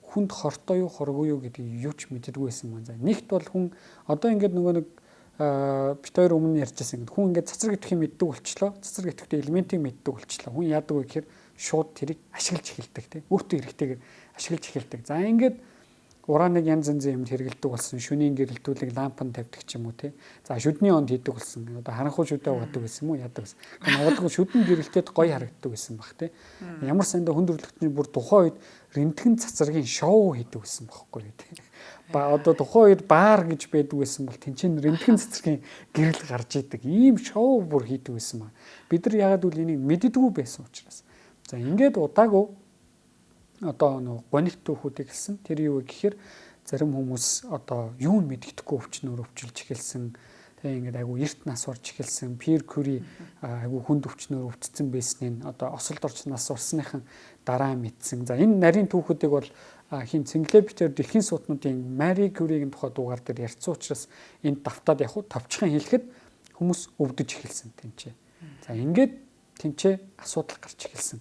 [SPEAKER 2] хүнд хортой юу хоргүй юу гэдгийг юу ч мэддэггүй байсан маань. За нэгт бол хүн одоо ингээд нөгөө нэг бит хоёр өмнө ярьжсэн ингээд хүн ингээд цацраг идэвхийг мэддэг болчлоо. Цацраг идэвхтэй элементийг мэддэг болчлоо. Хүн яадаг вэ гэхээр шууд тэрийг ашиглаж эхэлдэг тий. Өөртөө хэрэгтэйгээр ашиглаж эхэлдэг. За ингээд ураныг янз янзын юмд хэрэгэлдэг болсон. Шөнийн гэрэлтүүлэг лампанд тавьдаг ч юм уу тий. За шүдний онд хийдэг болсон. Одоо харанхуй шүдэ угадаг байсан юм уу? Яадаг байсан. Магадгүй шүдэн гэрэлтэд гоё харагддаг байсан баг тий. Ямар сандаа хүн дөрлөгчний бүр тухайн үед рентген цацрагийн шоу хийдэг байсан байхгүй тий. Ба одоо тухайн үед баар гэж байдаг байсан бол тэнцэн рентген цацрагийн гэрэл гарч идэг. Ийм шоу бүр хийдэг байсан ба. Бид нар яагаад үл энийг мэддэггүй байсан учраас. За ингээд удаагүй одоо нэг гонигт түүхүүдийг хэлсэн. Тэр юу гэхээр зарим хүмүүс одоо юу мэддэхгүй өвчнөр өвчлж эхэлсэн. Тэгээ ингээд айгу эрт нас орж эхэлсэн. Pierre Curie айгу хүнд өвчнөр өвдсөн байсныг одоо осолд орж нас орсныхан дараа мэдсэн. За энэ нарийн түүхүүдийг бол хин Цэнгэлбитээр дэлхийн сууднуудын Marie Curie-ийн тухай дугаар дээр ярьсан учраас энд давтаад яг товчхон хэлэхэд хүмүүс өвдөж эхэлсэн тэнцээ. За ингээд тэнцээ асуудал гарч эхэлсэн.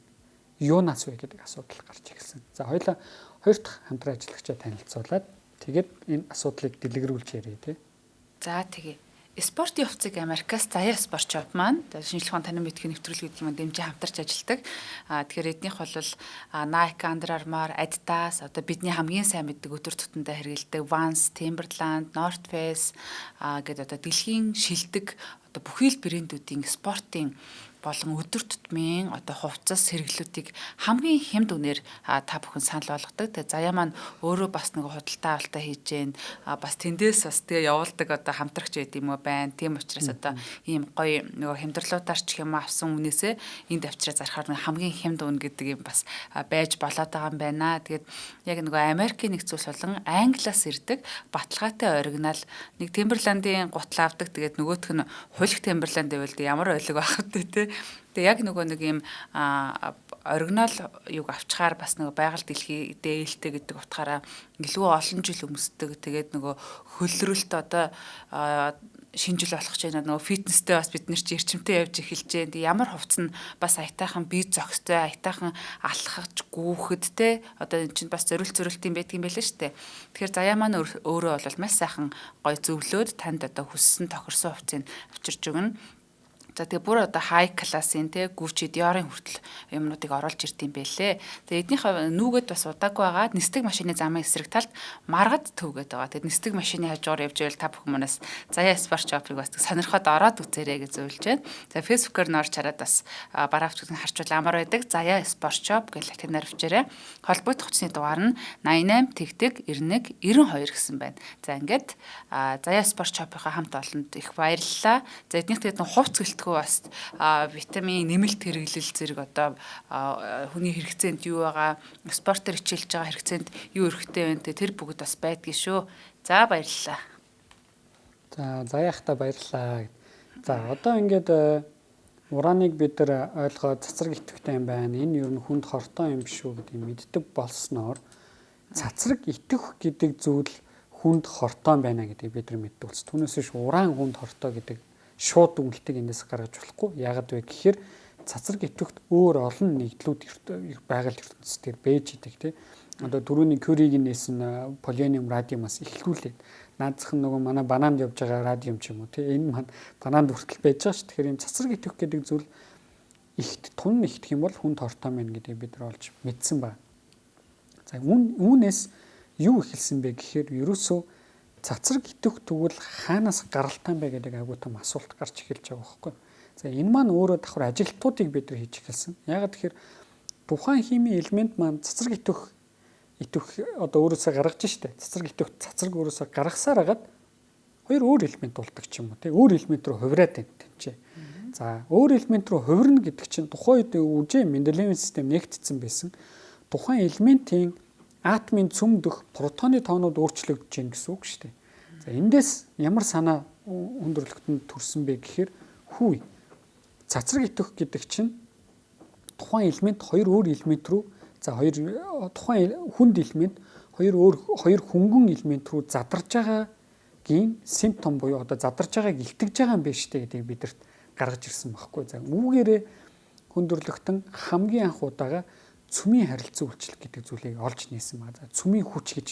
[SPEAKER 2] Юунаас вэ гэдэг асуудал гарч ирсэн. За хоёулаа хоёр дахь хамтран ажиллагчаа танилцуулаад тэгээд энэ асуудлыг дэлгэрүүлж ярив тий.
[SPEAKER 1] За тэгээ. Спортын хувцаг Америкаас Заяа спорт шоп маань шинжлэх ухааны танин мэдхийн нэвтрүүлгүүд юм дэмжиж хамтарч ажилладаг. Тэгэхээр эднийх бол Nike, Under Armour, Adidas одоо бидний хамгийн сайн мэддэг өдөр тутамдаа хэрэглэдэг Vans, Timberland, North Face гэдэг одоо дэлхийн шилдэг одоо бүхий л брэндүүдийн спортын болон өдөр тутмын одоо хувцас сэргэлүүдийг хамгийн хямд үнээр та бүхэн санал болгодог. Тэгээ заяа маань өөрөө бас нэг худалдаа авалтаа хийж гэн бас тэндээс бас тэгээ явуулдаг одоо хамтрагч байд юм уу байна. Тийм учраас одоо ийм гоё нөгөө хямдралуудаар ч юм авсан үнээсээ энд авчраа зархаар нэг хамгийн хямд үн гэдэг юм бас байж болоод байгаа юм байна. Тэгээд яг нөгөө Америкийн нэгдсэн улс болон Англиас ирдэг баталгаатай оригинал нэг Timberland-ийн гутал авдаг. Тэгээд нөгөөх нь хулих Timberland байвал ямар ойлог байх вэ те. Тэгээ яг нөгөө нэг юм оригинал юг авчгаар бас нөгөө байгаль дэлхий дээлтэй гэдэг утгаараа илүү олон жил өмсдөг. Тэгээд нөгөө хөлрөлт одоо шинжил болох ч байна нөгөө фитнестэй бас бид нар чи эрчимтэй явж эхэлж дээ. Тэг ямар хувцс нь бас аятайхан бие зохистой, аятайхан алхаж гүүхэд те одоо эн чинь бас зөрүүлтийн байдаг юм байлаа шүү дээ. Тэгэхээр заяа маань өөрөө бол маш сайхан гой зөвлөөд танд одоо хүссэн тохирсон хувцсыг авчирч өгнө. За тэгээ бүр одоо хай классын те Gucci Dior-ын хүртэл юмнуудыг оруулж ирд юм байлээ. Тэгээ эднийхээ нүгэд бас удаагүй байгаа. Нисдэг машины замын эсрэг талд маргад төвгээд байгаа. Тэгээ нисдэг машины хажуугаар явж байвал та бүхэн манаас Zaya Sport Shop-ыг бас сонирхоод ороод үзээрэй гэж зөвлөж байна. За Facebook-оор норч хараад бас бараавчгийн харчвал амар байдаг. Zaya Sport Shop гэж латинаар бичээрэй. Холбогдох хүчний дугаар нь 88 тэгтэг 91 92 гэсэн байна. За ингээд Zaya Sport Shop-ийнхаа хамт олонд их баярлалаа. За эднийх тэгээд хувц гэлтгүү бас витамин нэмэлт хэрэглэл зэрэг одоо хүний хэрэгцээнд юу байгаа, спортоор хичээлж байгаа хэрэгцээнд юу өрхтэй вэ тэр бүгд бас байдгийн шүү. За баярлалаа.
[SPEAKER 2] За заяахта баярлалаа. За одоо ингээд урааныг бид нар ойлгоод цацраг идэвхтэй юм байна. Энэ ер нь хүнд хортой юм биш үү гэдгийг мэддэг болсноор цацраг идэвх гэдэг зүйл хүнд хортой байна гэдгийг бид нар мэддэг болсон. Түүнээс биш уран хүнд хортой гэдэг шууд үнэлтийг эндээс гаргаж болохгүй. Яагаад вэ гэхээр цацраг идэвхт өөр олон нэгдлүүд байгаль ертөнцийн дээр бэж идэг тийм. Одоо дөрөвний Кюригийн нээсэн полиниум радиумаас эхлүүлээд наадзах нь нөгөө манай бананд явж байгаа радиум ч юм уу тийм. Энэ маань бананд хүртэл байж байгаа ш. Тэгэхээр энэ цацраг идэвх гэдэг зүйл ихт тун ихтэх юм бол хүнд хортой байна гэдгийг бид нар олж мэдсэн байна. За үүнээс юу эхэлсэн бэ гэхээр ерөөсөө цацраг идэвх тэгвэл хаанаас гаралтай бэ гэдэг айгуу том асуулт гарч эхэлж байгаа байхгүй. За энэ маань өөрөө давхар ажилтнуудыг бид нар хийж эхэлсэн. Яагаад тэгэхээр тухайн химийн элемент маань цацраг идэвх одоо өөрөөсөө гаргаж штэ. Цацраг идэвх цацраг өөрөөсөө гаргасаар хагаад хоёр өөр элемент болдог ч юм уу тий. Өөр элемент рүү хувираад байна тэнцээ. За өөр элемент рүү хувирна гэдэг чинь тухайн үед үжээ Менделеевийн систем нэгтцсэн байсан. Тухайн элементийн атомын цөм дөх протоны тоонууд өөрчлөгдөж байна гэсэн үг шүү дээ. За эндээс ямар санаа хүндрэлтэнд төрсөн бэ гэхээр хүй. Цацраг идэвх гэдэг чинь тухайн элемент хоёр өөр элемент рүү тухайн хүнд элемент хоёр хөнгөн элемент рүү задарж байгаагийн симптом буюу одоо задарж байгааг илтгэж байгаа юм байна шүү дээ гэдгийг бидэрт гаргаж ирсэн байхгүй. За үүгээрээ хүндрэлтэн хамгийн анх удаага цөмийн харилцан үйлчлэл гэдэг зүйлийг олж нээсэн байна. Цөмийн хүч гэж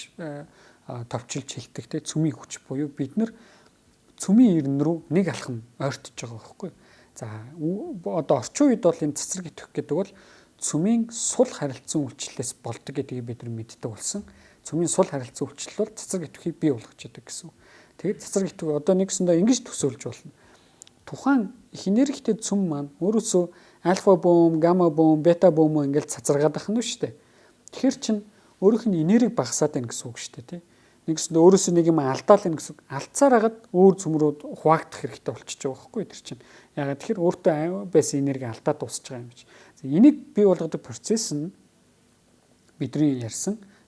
[SPEAKER 2] товчилж хэлдэг те цөмийн хүч буюу бид нар цөмийн ирнэ рүү нэг алхам ойртож байгаа байхгүй. За одоо орчин үед бол энэ цацраг идэвх гэдэг бол цөмийн сул харилцан үйлчлэлээс болдог гэдгийг бид нар мэддэг болсон. Цөмийн сул харилцан үйлчлэл бол цацраг идэвхийг бий болгож байгаа гэсэн. Тэгээд цацраг идэвх одоо нэгсэндээ ингэж төсөөлж болно. Тухайн их энергитэй цөм маань өөрөөсөө альфа бом, гамма бом, бета бом ингээл цацрагаад ахна шүү дээ. Тэгэхээр чин өөрийнх нь энерги багасаад байна гэсэн үг шүү дээ, тий. Нэгсэндээ өөрөөсөө нэг юм алдаал байна гэсэн. Алдсаар хагаад өөр цөм рүү хуваагдах хэрэгтэй болчихж байгаа байхгүй тэр чин. Ягаад тэгэхээр өөртөө байсан энерги алдаад дуусч байгаа юм биш. Энийг бий болгодог процесс нь бидний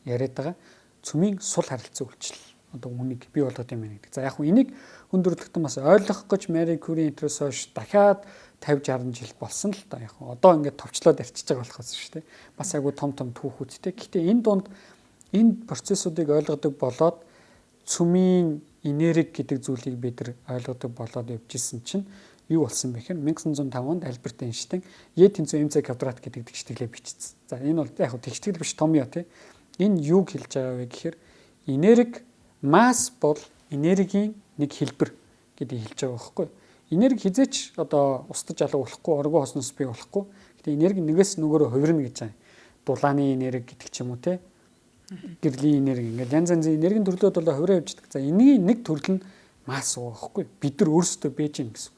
[SPEAKER 2] яриад байгаа цөмийн сул харилцан үйлчлэл. Одоо үнийг бий болгоод юм байна гэдэг. За яг хөө энийг хүндрэлтэн бас ойлгох гэж Мари Кюри энтрээс хойш дахиад 50-60 жил болсон л та яг хөө одоо ингээд товчлоод арчиж байгаа болохоос шүү дээ. Бас айгу том түүхүүдтэй. Гэхдээ энэ дунд энэ процессуудыг ойлгодог болоод цөмийн энерги гэдэг зүйлийг бид нар ойлгодог болоод явжсэн чинь юу болсон бэ гэхээр 1905 онд Альберт Эйнштейн Е тэнцвэр м/c квадрат гэдэг тэгштэглээ бичсэн. За энэ бол яг хөө тэгштгэл биш том яа тий. Энэ юуг хэлж байгаа вэ гэхээр энерги масс бол энергийн нэг хэлбэр гэдгийг хэлж байгаа байхгүй. Энерги хизээч одоо устдаж алга болохгүй, оргуу хосноос бий болохгүй. Гэтэ энерги нэгээс нөгөөрөө хувирна гэж байна. Дулааны энерги гэдэг ч юм уу те. Гэрлийн энерги ингээд янз янзын энергийн төрлүүд бол хувираа явждаг. За энэний нэг төрөл нь масс байгаа байхгүй. Бид нар өөрсдөө бэж юм гэсэн.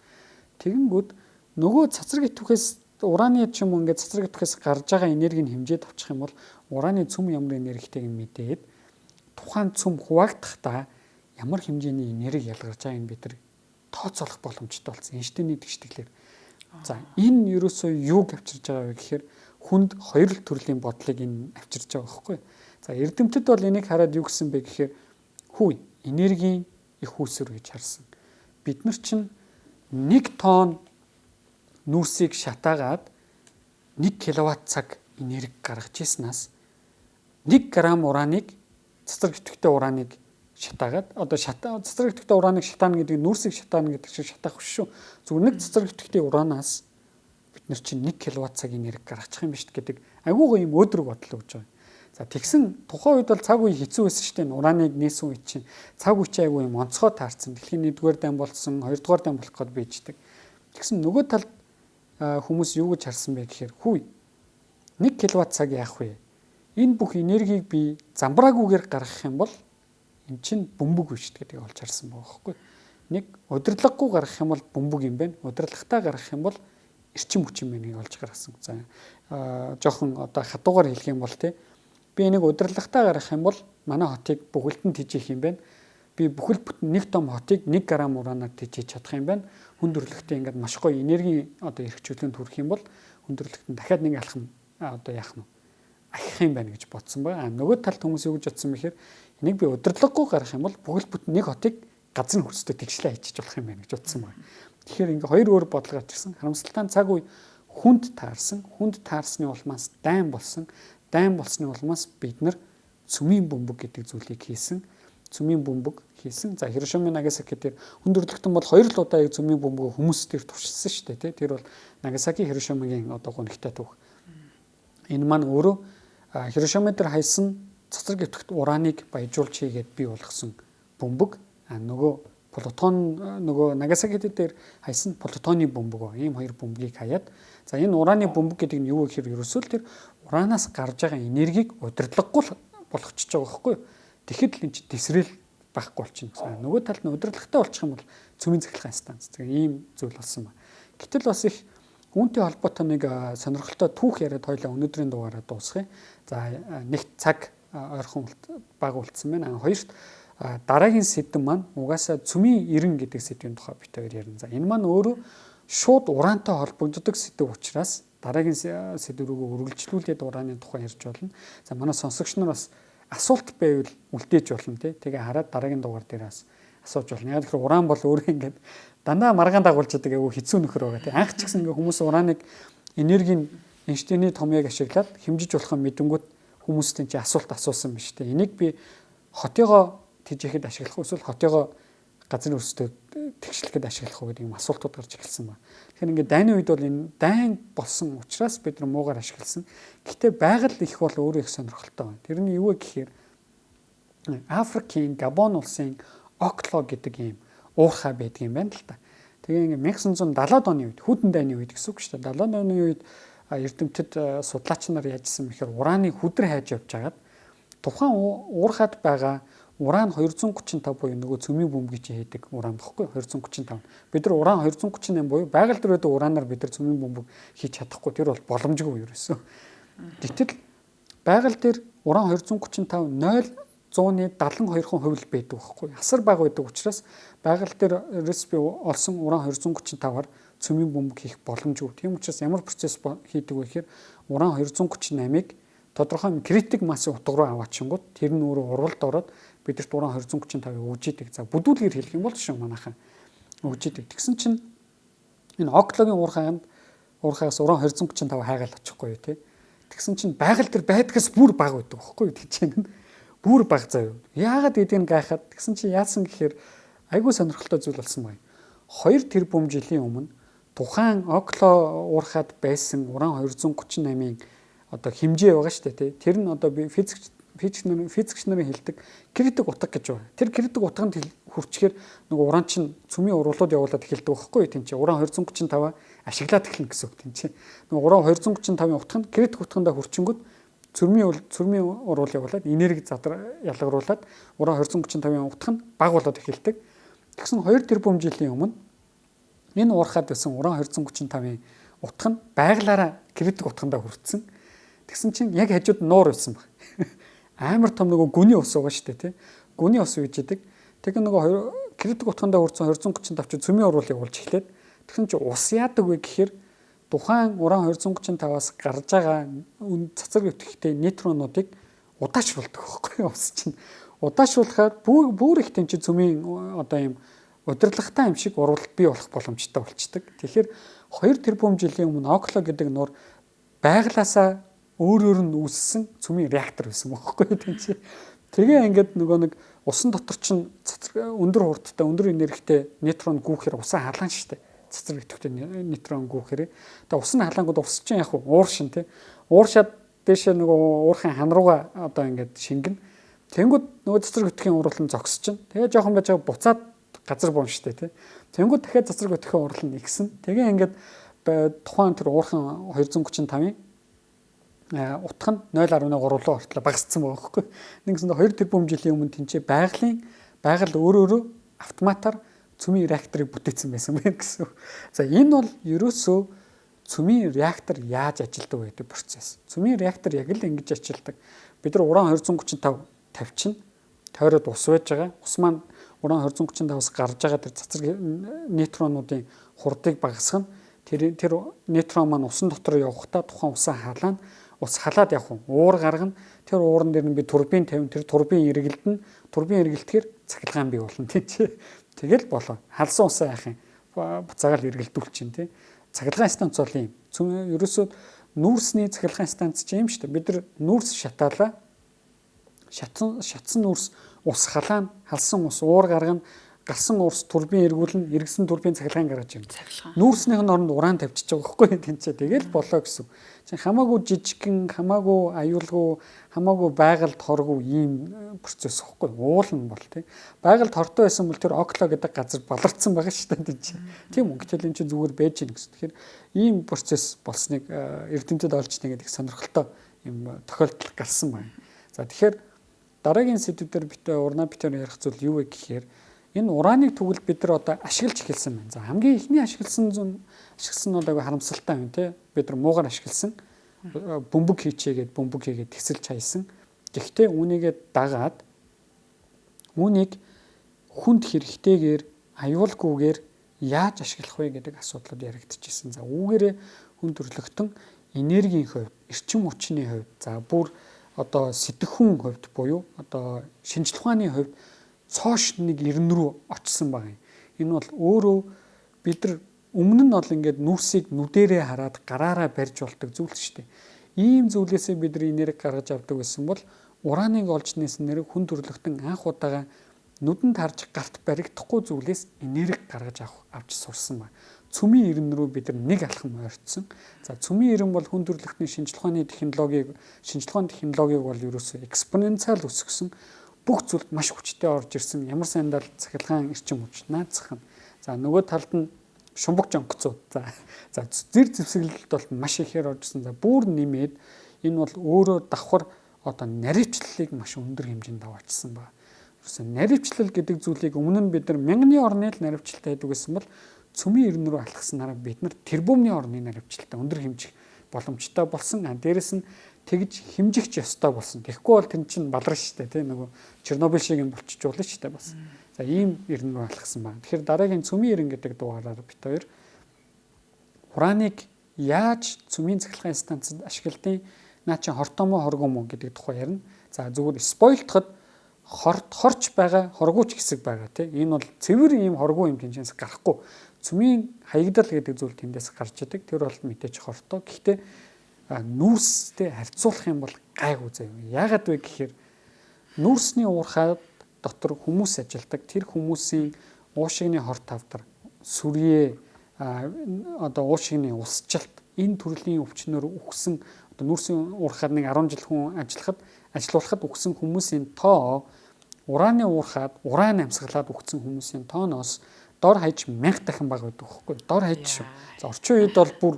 [SPEAKER 2] Тэгэнгүүт нөгөө цацраг идэвхээс ураны ч юм уу ингээд цацраг идэвхээс гарч байгаа энергийн хэмжээд авчих юм бол ураны цөм ямар энергитэйг мэдээд тухайн цөм хуваагдахтаа ямар хэмжээний энерги ялгарч байгааг бид нар тооцоолох боломжтой болсон. Эйнштейний тэгштэглэр. За энэ ерөөсөө юуг авчирж байгаа вэ гэхээр хүнд хоёр төрлийн бодлыг энэ авчирж байгаа байхгүй. За эрдэмтэд бол энийг хараад юу гэсэн бэ гэхээр хүү энергийн их үүсвэр гэж харсан. Бид нар чинь 1 тонн нүүрсийг шатаагаад 1 киловатт цаг энерги гаргаж ирснаас 1 грамм ураныг цэцэр идэвхтэй ураныг шатаагаад одоо цэцэр идэвхтэй ураныг шатаана гэдэг нь нүүрсийг шатаана гэдэг шиг шатаах биш шүү. Зүгээр 1 цэцэр идэвхтэй уранаас бид нар чинь 1 киловатт цаг энерги гаргачих юм биш гэдэг айгуугаа юм өөдрөг бодол өгж байгаа. За тэгсэн тухайн үед бол цаг үе хэцүү байсан шүү дээ. Ураныг нээсэн үед чинь цаг үе чинь айгүй юм онцгой таарсан. Дэлхийн 1-р дан болсон, 2-р дан болох гээд байждаг. Тэгсэн нөгөө талд хүмүүс юу гэж харсан бэ гэхээр хүү 1 киловатт цаг яах вэ? Энэ бүх энергийг би замбраагүйгээр гаргах юм бол эн чинь бөмбөг биш гэдгийг олж харсан байгаа байхгүй. Нэг удирдлаггүй гаргах юм бол бөмбөг юм байна. Удирдлагатай гаргах юм бол эрчим хүч юм байна олж гаргасан. За жоохон одоо хадуугаар хэлэх юм бол би энийг удирдлагатай гаргах юм бол манай хотыг бүхэлдэн тижээх юм байна. Би бүхэл бүтэн 1 том хотыг 1 грамм уранаар тижээж чадах юм байна. Хүндрэлттэй ингээд маш гоё энерги одоо эрхчлүүлэнд хүрэх юм бол хүндрэлтэн дахиад нэг алхам одоо яах нь ахих юм байна гэж бодсон байгаа. Нөгөө талд хүмүүс юу гэж бодсон бэхээр энийг би удирдлаггүй гаргах юм бол бүхэл бүтэн нэг хотыг газар хөрсдөө тэгшлээ хийчих болох юм байна гэж бодсон байна. Тэгэхээр ингээ хоёр өөр бодол гарч ирсэн. Харамсалтай цаг үе хүнд таарсан. Хүнд таарсны улмаас дайн болсон. Дайн болсны улмаас бид нар цөмийн бөмбөг гэдэг зүйлийг хийсэн. Цөмийн бөмбөг хийсэн. За Хирошима Нагасаки дээр хүндрэлтэн бол 2 л удаа цөмийн бөмбөг хүмүүс дээр туршилсан шүү дээ. Тэр бол Нагасаки Хирошимагийн одоо гонхтой түүх. Энэ маань өөрөө Хирошима дээр хайсан цацраг идэвхт ураныг баяжуулж хийгээд бий болгосон бөмбөг. Нөгөө плутон нөгөө Нагасаки дээр хайсан плутоны бөмбөг. Ийм хоёр бөмбөгийг хаяад за энэ ураны бөмбөг гэдэг нь юу гэхээр ерөөсөө л тэр уранаас гарч байгаа энергийг удирдлаггүй болгочихж байгаа байхгүй юу? Тэгэхэд л энэ чинь тесрэл байхгүй болчихно. Нөгөө талд нь удирдлагатай болчих юм бол цөмийн цахилгаан станц. Тэгэхээр ийм зүйл болсон ба. Гэтэл бас их үүнтэй холбоотой нэг сонирхолтой түүх яриад хоёлаа өнөөдрийн дугаараа дуусгая. За нэгт цаг ойрхон баг үлдсэн байна. Хоёрт дараагийн сэдв маань угаасаа цөмийн эрен гэдэг сэдвийн тухай бит хоёр ярина. За энэ маань өөрөө шууд ураантай холбогддог сэдв учраас дараагийн сэдв рүүгээ үргэлжлүүлээд ураны тухай ярьж болно. За манай сонсогч нар бас асуулт байвал үлдээж болно тий. Тэгээ хараад дараагийн дугаар дээрээс асууж болно. Яг тэгэхээр уран бол өөрөө ингээд дандаа маргаан дагуулж байгаа айгүй хэцүү нөхөр байгаа тий. Анх ч гэсэн ингээ хүмүүс ураныг энергийн Эйнштейний томьёог ашиглаад хэмжиж болох мэдэнгүүт хүмүүстэн чи асуулт асуусан биш тий. Энийг би хотыгоо тижээхэд ашиглах эсвэл хотыгоо газар өрсөлдөд тэгшлэхэд ашиглах уу гэдэг юм асуултууд гарч ирсэн ба. Тэгэхээр ингээд дайны үед бол энэ дайн болсон учраас бид нар муугаар ашигласан. Гэхдээ байгаль их бол өөрөө их сонирхолтой байна. Тэрний юу вэ гэхээр Африкийн Габон улсын Окло гэдэг ийм уурхай байдаг юм байна л та. Тэгээ ингээд 1970-ад оны үед хүдэн дайны үед гэсэн үг шүү дээ. 70-ад оны үед эрдэмтэд судлаач нар яажсан мэхээр ураны хүдэр хайж явж хагаад тухайн уурхайд байгаа уран 235 буюу нөгөө цөмийн бөмбөгийг чи хийдэг уран багхгүй 235. Бид нар уран 238 буюу байгаль дээр байдаг уранаар бид нар цөмийн бөмбөг хийж чадахгүй тэр бол боломжгүй ерөөсөө. Гэтэл байгаль дээр уран 235 0.172% л байдаг байхгүй. Асар бага байдаг учраас байгаль дээр би олсон уран 235-аар цөмийн бөмбөг хийх боломжгүй. Тийм учраас ямар процесс хийдэг вэ гэхээр уран 238-ыг тодорхой критик массын утга руу аваачингууд тэр нь өөрөө урвалд ороод бидэрт уран 235-ыг өгж идэг. За бүдүүлгээр хэлэх юм бол шүү манайхан өгж идэг. Тэгсэн чинь энэ Оклогийн уурхайгаас уран 235 хайгаал очихгүй тий. Тэгсэн чинь байгаль дээр байдгаас бүр бага байдаг байхгүй тий чинь бүр бага заяа. Яагаад гэдгийг гайхаад тэгсэн чинь яасан гэхээр айгүй сонирхолтой зүйл болсон байна. 2 тэрбум жилийн өмнө тухайн Окло уурхайд байсан уран 238-ийн одоо хэмжээ байгаа шүү дээ тий. Тэр нь одоо би физикч нарын хэлдэг критик утга гэж байна. Тэр критик утганд хүрчээр нөгөө уран чинь цөмийн урвалууд явуулаад эхэлдэг байхгүй тийм чи уран 235 ашиглаад эхэлнэ гэсэн үг тийм чи. Нөгөө уран 235-ын утганд критик утгандаа хүрчингүүд цөмийн урвал явуулаад энерги ялгаруулад уран 235-ын утганд баг болоод эхэлдэг. Тэгсэн 2 тэрбум жилийн өмнө Энэ уурхаад байсан уран 235-ын утга нь байгалаараа критик утгандаа хүрсэн. Тэгсэн чинь яг хажууд нуур байсан баг. Амар том нөгөө гүний ус байгаа шүү дээ, тий. Гүний ус үйж идэг. Тэгэхээр нөгөө критик утгандаа хүрсэн 235 чи цөмийн уруулыг уулж эхлээд тэгсэн чи ус яадаг вэ гэхээр тухайн уран 235-аас гарч байгаа цацраг өвтгөхтэй нейтронуудыг удаашруулдаг байхгүй ус чинь. Удаашруулахаар бүр их тэнцээ цөмийн одоо юм удирдлагатай юм шиг уралд бий болох боломжтой болчдөг. Тэгэхээр 2 тэрбум жилийн өмнө Окло гэдэг нуур байглаасаа өөр нь үүссэн цөмийн реактор байсан байхгүй тэнцээ. Тэгээ ингээд нөгөө нэг усан дотор чинь өндөр хурдтай, өндөр энергитэй нейтрон гүүхээр усаа халаан штэ. Цацраг өвтгөхтэй нейтрон гүүхээр. Тэгээ усан халаангууд ус чинь яг уур шин тий. Ууршаад дэше нөгөө уурхын хан руугаа одоо ингээд шингэн. Тэнгүүд нөгөө цацраг өвтгхийн урлал нь зогсож чинь. Тэгээ жоохон байж байгаа буцаад газар буун штэ тий. Тэнгүүд дахиад цацраг өвтгхийн урлал нь игсэн. Тэгээ ингээд тухайн тэр уурхын 235-ын утга нь 0.3 руу ортлоо багассан байгаа байхгүй. Нэгсэн 2 тэрбум жилийн өмнө тэнцээ байгаль өөрөө автоматар цөмийн реакторыг бүтээсэн байсан байх гэсэн. За энэ бол ерөөсөө цөмийн реактор яаж ажилладаг вэ гэдэг процесс. Цөмийн реактор яг л ингэж ажилладаг. Бид нар уран 235 тавьчихна. Тойроод ус байж байгаа. Ус маань уран 235-аас гарч байгаа тэр цацраг нейтронуудын хурдыг багасгана. Тэр нейтрон маань усан дотор явахдаа тухайн усаа халаана. Ус халаад явах уур гаргана. Тэр ууран дээр нь би турбин тавина. Тэр турбин эргэлдэн. Турбин эргэлдэхээр цахилгаан бий болно тий. Тэгэл болоо. Халсан усаа яах юм? Буцаагаал эргэлдүүлчих чинь тий. Цахилгаан станц бол юм. Ерөөсөө нүүрсний цахилгаан станц ч юм шүү дээ. Бид нар нүүрс шатаалаа. Шатсан нүүрс ус халаана. Халсан ус уур гаргана. Гарсан уурс турбин эргүүлнэ, эргэсэн турбин цахилгаан гаргаж юм. Нүүрснийх нь оронд уран тавьчихж байгаа байхгүй тэнцээ. Тэгэл болоо гэсэн. Чин хамаагүй жижигхэн, хамаагүй аюулгүй, хамаагүй байгальд хоргүй ийм процесс байхгүй. Уулна бол тий. Байгальд хортой байсан бол тэр Окло гэдэг газар баларцсан байгаа шүү дээ тэнцээ. Тийм үү? Гэтэл энэ чинь зүгээр байж гин гэсэн. Тэгэхээр ийм процесс болсныг эрдэмтэд олж нэгээд их сонирхолтой юм тохиолдол гарсан байна. За тэгэхээр дараагийн сэдвээр урнаа битээр ярих зүйл юу вэ гэхээр энэ ураныг тэгвэл бид нар одоо ашиглаж эхэлсэн байна. За хамгийн ихний ашигласан нь одоо харамсалтай байна тий. Бид нар муугар ашигласан. Бөмбөг хийгээд тэгсэлж хайсан. Гэхдээ үүнийгээ дагаад үүнийг хүнд хэрэгтэйгээр аюулгүйгээр яаж ашиглах вэ гэдэг асуудлууд яригдчихсэн. За үүгээрээ хүн төрөлхтөн энергийн хувьд, эрчим хүчний хувьд, за бүр одоо сэтгэхүйн хувьд буюу одоо шинжлэх ухааны хувьд цоош нэг 90 рүү очсон байгаа юм. Энэ бол өөрөө бид нар өмнө нь бол ингээд нүрсийг нүдэрээ хараад гараараа барьж болдог зүйл шүү дээ. Ийм зүйлээсээ бид нар энерги гаргаж авдаг гэсэн бол ураныг олж нээсэн нэр хүн төрлөختөн анх удаага нүдэнд харж гарт баригдахгүй зүйлээс энерги гаргаж авч сурсан ба. Цөмийн 90 рүү бид нар нэг алхам ойртсон. За цөмийн 90 бол хүн төрлөختний шинжлэх ухааны технологиг бол ерөөсөө экспоненциал өсгсөн. Бүх зүйл маш хүчтэй орж ирсэн. Ямар сайндаа цахилгаан эрчим хүч наацхан. За нөгөө талд нь шумбаг жонкцууд. За зэр зэвсэглэлд бол маш ихээр орж ирсэн. За бүр нэмээд энэ бол өөрөө давхар одоо наривчлалыг маш өндөр хэмжээнд аваачсан байна. Ерөөсөө наривчлал гэдэг зүйлийг өмнө нь бид нар мянганы орны л наривчлалтай байдаг гэсэн бол цөмийн 90 рүү алхаснараа бид нар тэрбумны орны наривчлалтай өндөр хэмжих боломжтой болсон. Дээрэс нь тэгж хэмжигч ёстой болсон. Тэгэхгүй бол тэр чинь баларна шүү дээ, тийм нөгөө Чернобыль шиг юм болчих жуулна шүү дээ бас. За ийм 90 рүү алхсан байна. Тэгэхээр дараагийн цөмийн 90 гэдэг дугаараар бит хоёр ураныг яаж цөмийн цахилгаан станцад ашигладیں۔ Наа чи хортомоо хоргомо гэдэг тухай ярина. За зүгээр спойлтоход хорч байгаа хоргууч хэсэг байгаа тийм. Энэ бол цэвэр ийм хоргуу юм тэнцээс гарахгүй. Цөмийн хаягдал гэдэг зүйл тэндээс гарч идэг. Тэр бол мэдээж хортоо. Гэхдээ нүүрстэй харьцуулах юм бол гайгүй заяа. Яагаад вэ гэхээр нүүрсний уурхай дотор хүмүүс ажилдаг. Тэр хүмүүсийн уушигны хорт тавдар, сүрье, одоо уушигны усчлалт энэ төрлийн өвчнөөр үхсэн одоо нүүрсийн уурхайд нэг 10 жил хүн ажиллуулахад үхсэн хүмүүсийн тоо ураны уурхайд уран амьсгалаад үхсэн хүмүүсийн тооноос дор хаяж 1000 дахин бага байдаг хөхгүй. Дор хаяж шүү. За орчин үед бол бүр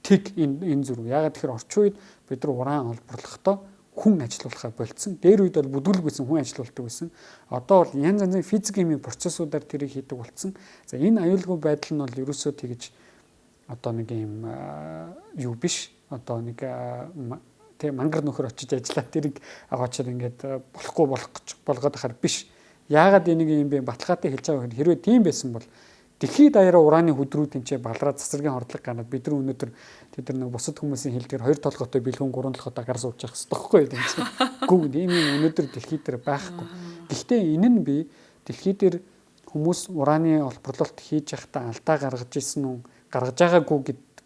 [SPEAKER 2] тэг энэ зүрх. Ягаад тэгэхээр орчин үед бид нар уран олборлохдоо хүн ажилуулахаа болцсон. Дээр үед бол бүдүүлэг байсан хүн ажилуулдаг байсан. Одоо бол янз янзын физик химийн процессуудаар тэрийг хийдэг болсон. За энэ аюулгүй байдал нь бол ерөөсөө тэгж одоо нэг юм юу биш. Одоо нэг тэг мангар нөхөр очиж ажиллаад тэрийг агаачаар ингээд болохгүй болгоод ахаар биш. Яагаад энийг юм бэ? Баталгаатай хэлж байгаа хэрэг хэрвээ тийм байсан бол дэлхийд даяараа ураны хөдрүүд энэ балраад засваргийн хордлого гараад бид нар өнөөдөр тэд нар нэг бусад хүмүүсийн хэлдгээр 2 толгойтой бэлгүүн 3 толгойтой гар сууж явах хэрэгтэй байхгүй юм. Гүү ийм юм өнөөдөр дэлхийд дээр байхгүй. Гэхдээ энэ нь би дэлхийд дээр хүмүүс ураны олборлолт хийж байхдаа алдаа гаргаж ирсэн үү? Гаргаж байгаагүй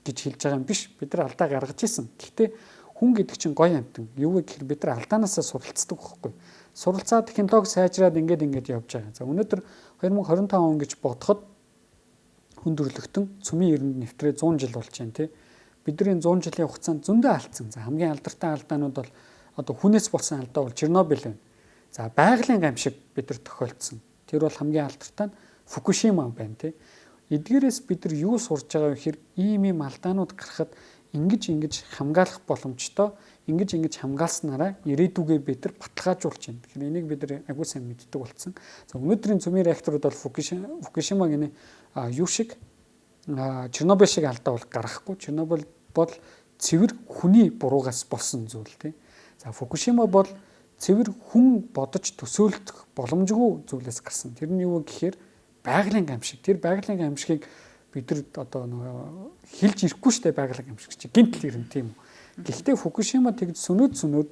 [SPEAKER 2] гэж хэлж байгаа юм биш. Бид нар алдаа гаргаж ирсэн. Гэхдээ хүн гэдэг чинь гоё амтан. Юу вэ гэхээр бид нар алдаанаасаа суралцдаг байхгүй. Суралцаад технологи сайжраад ингээд явж байгаа. За өнөөдөр 2025 он гэж бодоход хүн төрөлхтөн цөмийн эринд нэвтрээ 100 жил болж байна тий. Бидний 100 жилийн хугацаанд зөндөө алдсан. За хамгийн алдартай алдаанууд бол одоо хүнээс болсон алдаа бол Чернобыль байна. За байгалийн гамшиг бидэр тохиолдсон. Тэр бол хамгийн алдартай нь Фукушима байна тий. Эдгээрээс бид нар юу сурж байгаа вэ гэхээр ийм алдаанууд гарахад ингэж хамгаалах боломжтой ингэж хамгаалснараа ирээдүгээ бид нар баталгаажуулж байна. Тэгэхээр энийг бид нар агүй сайн мэддэг болсон. За өнөөдрийн цөмийн реакторууд бол Фукушима гэнэ юу шиг Чернобыль шиг алдаа бол гарахгүй. Чернобыль бол цэвэр хүний буруугаас болсон зүйл тийм. За Фукушима бол цэвэр хүн бодож төсөөлөх боломжгүй зүйлээс гарсан. Тэр нь юу гэхээр байгалийн гамшиг. Тэр байгалийн гамшигыг бид нар одоо хэлж ирэхгүй штэ байгалийн гамшиг чи гинтл ирэн тийм үү. Гэхдээ Фукушима тэгж сөнөөд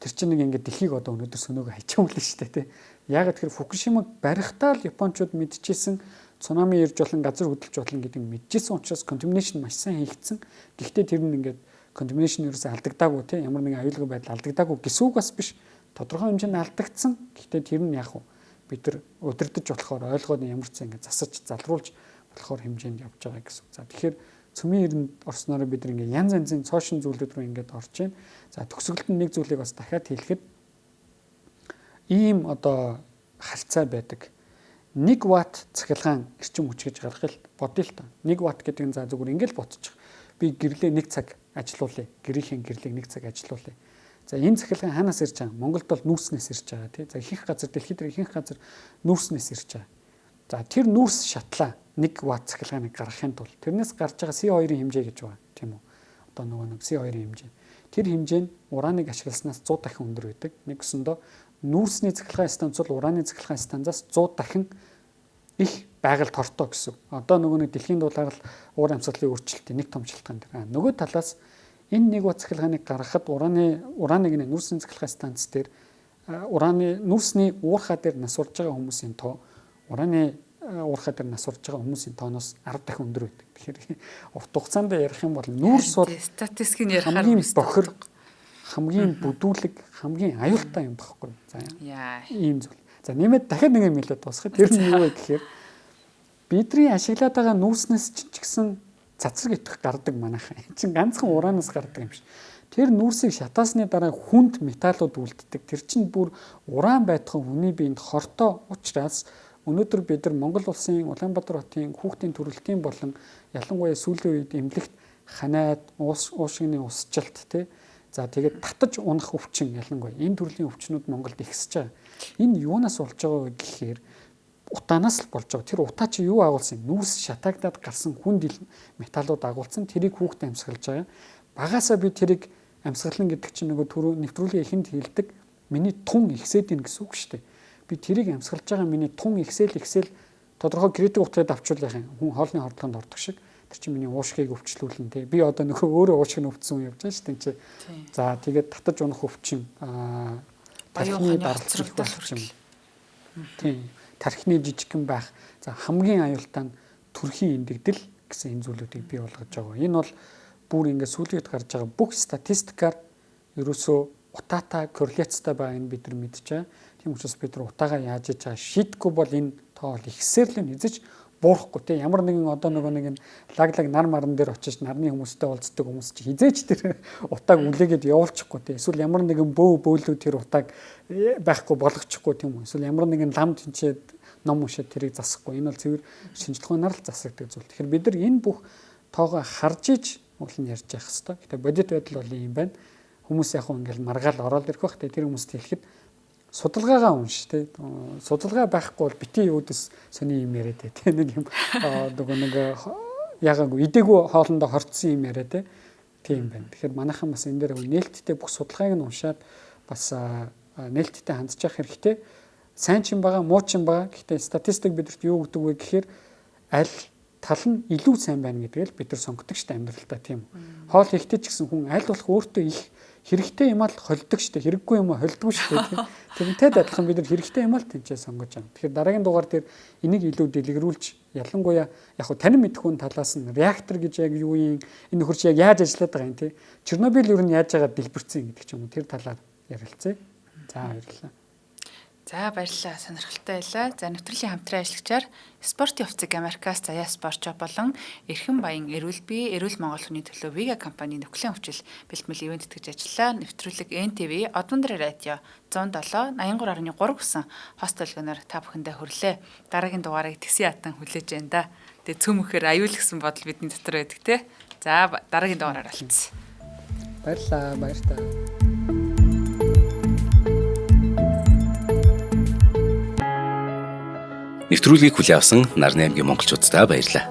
[SPEAKER 2] тэр чинь нэг ингээд дэлхийг одоо өнөөдөр сөнөөгөө хайчаамлаа штэ тий. Яг тэгэхээр Фукушимаг барихтаа л Япончууд мэдчихсэн цунами ирж болон газар хөдөлж болно гэдэг нь мэдчихсэн учраас contamination маш сайн хийгдсэн. Гэхдээ тэр нь ингээд contamination ерөөсөө алдагдаагүй тий. Ямар нэгэн аюулгүй байдал алдагдаагүй гэсэн үг бас биш. Тодорхой хэмжээнд алдагдсан. Гэхдээ тэр нь яг бид нар удирдах болохоор ойлгоод ямар ч ингээд засаж залруулж болохоор хэмжээнд явж байгаа гэсэн үг. За тэгэхээр цөмийн эринд орсноор бид нар ингээд янз янзын цоошин зүйлүүд рүү ингээд орж байна. За төгсгөлд нь нэг зүйлийг бас дахиад хэлэхэд ийм одоо харьцаа байдаг. 1 ватт цахилгаан эрчим хүч гэж гаргах л бодъё л та. 1 ватт гэдэг нь за зүгээр ингээд ботчих. Би гэрлээ 1 цаг ажилуулъя. Гэрийнхэн гэрлийг 1 цаг ажилуулъя. За энэ цахилгаан хаанаас ирж байгаа? Монголд бол нүүрснээс ирж байгаа тий. За ихэнх газар дэлхийд ихэнх газар нүүрснээс ирж байгаа. За тэр нүүрс шатлаа 1 ватт цахилгааныг гаргахын тулд тэрнээс гарч байгаа CO2-ийн хэмжээ гэж байна тийм үү? Одоо нэг CO2-ийн хэмжээ. Тэр хэмжээ нь ураныг ашигласнаас 100 дахин өндөр байдаг. Нэг өсөндөө нүүрсний цахилгаан станц бол ураны цахилгаан станцаас 100 дахин их байгаль тортой гэсэн. Одоо нэг дэлхийн дулаар л уур амьсгалын өөрчлөлтийн нэг том шалтгаан дээр. Нөгөө талаас энэ 1 ватт цахилгааныг гаргахад ураныг нүүрсний цахилгаан станц дээр нүүрсний уурхаа дээр насурж байгаа хүмүүсийн тоо ураны уурхаа дээр насурж байгаа хүмүүсийн тооноос 10 дахин өндөр байдаг. Тэгэхээр урт хугацаанд ярих юм бол нүүрс бол
[SPEAKER 1] статистикийн ярихаар
[SPEAKER 2] хамгийн бохир, хамгийн бүдүүлэг, хамгийн аюултай юм багхгүй. За ийм зүйл. За нэмээд дахиад нэг юм хэлээд дуусгая. Тэр нь юу вэ гэхээр бидний ашиглаад байгаа нүүрснээс ч гэсэн цацраг итэх гардаг манайхан. Энэ чинь ганцхан ураанаас гардаг юм шиг. Тэр нүүрсийг шатаасны дараа хүнд металлууд үлддэг. Тэр чинь бүр уран байтхан хүний биед хортой учраас өнөөдөр бид нар Монгол улсын Улаанбаатар хотын хүүхдийн төрөлтийн болон ялангуяа сүүлийн үед эмнэлэгт ханаад уушигны усчлалт тий. За тэгээд татаж унах өвчин ялангуяа энэ төрлийн өвчнүүд Монголд ихсэж байгаа. Энэ юунаас болж байгаа гэхээр утаанаас л болж байгаа. Тэр утаа чи юу агуулсан юм? Нүүрс шатагдаад гарсан хүнд металлууд агуулсан. Тэрийг хүүхдэд амьсгалж байгаа. Багаасаа би тэрийг амьсгална гэдэг чинь нөгөө нэвтрүүлгийн эхэнд хэлдэг. Миний тун ихсээд ийн гэсэн үг шүү дээ. Би тэрийг амьсгалж байгаа миний тун ихсэл тодорхой критик утгад авчруулах юм. Хүн хоолны хордлогонд ордог шиг. Тэр чинь миний уушгийг өвчлүүлнэ тий. Би одоо нөхөө өөрөө уушиг нь өвдсөн юм явж байгаа шүү дээ. За тэгээд татаж унах өвчин тархины даралцралт өвчин. Тийм. Тархины жижигхэн байх. За хамгийн аюултай нь төрхийн эндэгдэл гэсэн энэ зүйлүүдийг бий болгож байгаа. Энэ бол бүр ингээд сүүлийн үед гарч байгаа бүх статистикаар ерөөсөө утаатай корреляцтай байгааг бид нар мэдж байгаа. Тийм учраас бид нар утаагаа яаж хийж байгаа шийдэхгүй бол энэ тоо ихсээр л эзэж буурахгүй тийм ямар нэгэн одоо нэг лаглаг нар маран дээр очиж нарны хүмүүстэй уулздаг хүмүүс чи хизээч тэр утааг үлээгээд явуулчихгүй тийм эсвэл ямар нэгэн бөөлүүд тэр утааг байхгүй болгочихгүй тийм үү эсвэл ямар нэгэн лам тэнчээд ном уншаад тэрийг засахгүй энэ бол цэвэр шинжилгээнаар л засагддаг зүйл. Тэгэхээр бид нар энэ бүх тоогоо харж иж уул нь ярьж явах хэрэгтэй. Гэтэ бодит байдал бол юм байна. хүмүүс яг ингээл маргаал ороод ирэх бах тэр хүмүүст хэлэхэд судалгаагаа унш тий. Судалгаа байхгүй бол бити өөдөс сони юм яриад тий. Нэг юм нэг ягаагүй идэггүй хоолндоо хорцсон юм яриад тий. Тийм байна. Тэгэхээр манайхан бас энэ дээр нээлттэй бүх судалгааг нь уншаад бас нээлттэй хандж явах хэрэгтэй. Сайн ч юм байгаа, муу ч юм байгаа. Гэхдээ статистик бидэрт юу гэдэг вэ гэхээр аль тал нь илүү сайн байна гэдгийг бид нар сонгодог шүү дээ амьдралдаа тийм үү. Хоол хийхдээ ч гэсэн хүн аль болох өөртөө их хэрэгтэй юм аа холддог шүү дээ. Хэрэггүй юм аа холддог шүү дээ. Тэрнтэй адилхан бид нар хэрэгтэй юм аа л тэнцээ сонгож байгаа. Тэгэхээр дараагийн дугаар дээр энийг илүү дэлгэрүүлж ялангуяа яг танин мэдхүүн талаас нь реактор гэж яг юу юм энэ нөхөрч яг яаж ажиллаад байгаа юм те. Чернобыль юу нь яаж байгаа дэлбэрсэн гэдэг ч юм уу тэр талаар ярилцъя. За баярлалаа.
[SPEAKER 1] За баярлалаа. Сонирхолтой байлаа. За нэвтрүүлгийн хамтран ажиллагчаар спортын хувьцаг Америкаас Заяа Спорт Шоп болон Эрхэм Баян Эрүүл Бие Эрүүл Монгол хүний төлөө Вига компани нөхлийн өвчил бэлтгэл ивент тэтгэж ажиллаа. Нэвтрүүлэг NTV Одмондөр радио 107 83.3 гэсэн хост толгоноор та бүхэндээ хүрлээ. Дараагийн дугаарыг Тэсийн хатан хүлээж байна да. Тэгээ цөмөхөр аюул гэсэн бодол бидний дотор байдаг те. За дараагийн дугаараар олцсон.
[SPEAKER 2] Баярлалаа. Баярлалаа.
[SPEAKER 3] Нэвтрүүлгийг хүлээн авсан Нарны аймгийн монголчуудтай баярлалаа.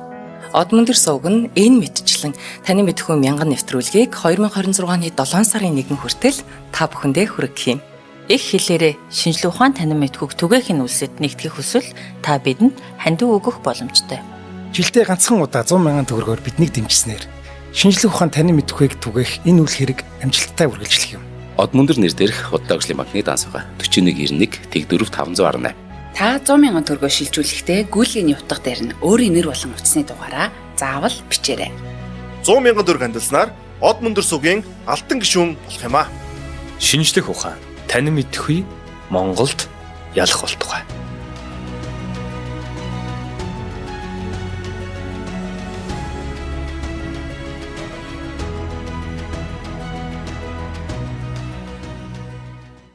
[SPEAKER 4] Одмондөр сувг нь энэ мэдчлэн таны мэдхүйн мянган нэвтрүүлгийг 2026 оны 7 сарын 1 хүртэл та бүхэндээ хүргэх юм. Их хэлээрээ шинжлэх ухаан танин мэдхүйг түгээхийн үлсэд нэгтгэх хүсвэл та бидэнд хандив өгөх боломжтой.
[SPEAKER 5] Жилдээ ганцхан удаа 100,000 төгрөгөөр биднийг дэмжснээр шинжлэх ухаан танин мэдхүйг түгээх энэ үйл хэрэг амжилттай үргэлжлэх юм.
[SPEAKER 3] Одмондөр нэр дээрх Худалдаажлын банкны дансгаа 4191 Тэг 4518.
[SPEAKER 1] Та 100,000 төгрөгөөр шилжүүлэхдээ гүйлгээний утга дээр нь өөрийн нэр болон утасны дугаараа заавал бичээрэй.
[SPEAKER 6] 100,000 төгрөг хандалснаар Одмондөр сувгийн алтан гишүүн болох юм а.
[SPEAKER 7] Шинжлэх ухаан, танин мэдхүй Монголд ялах болтугай.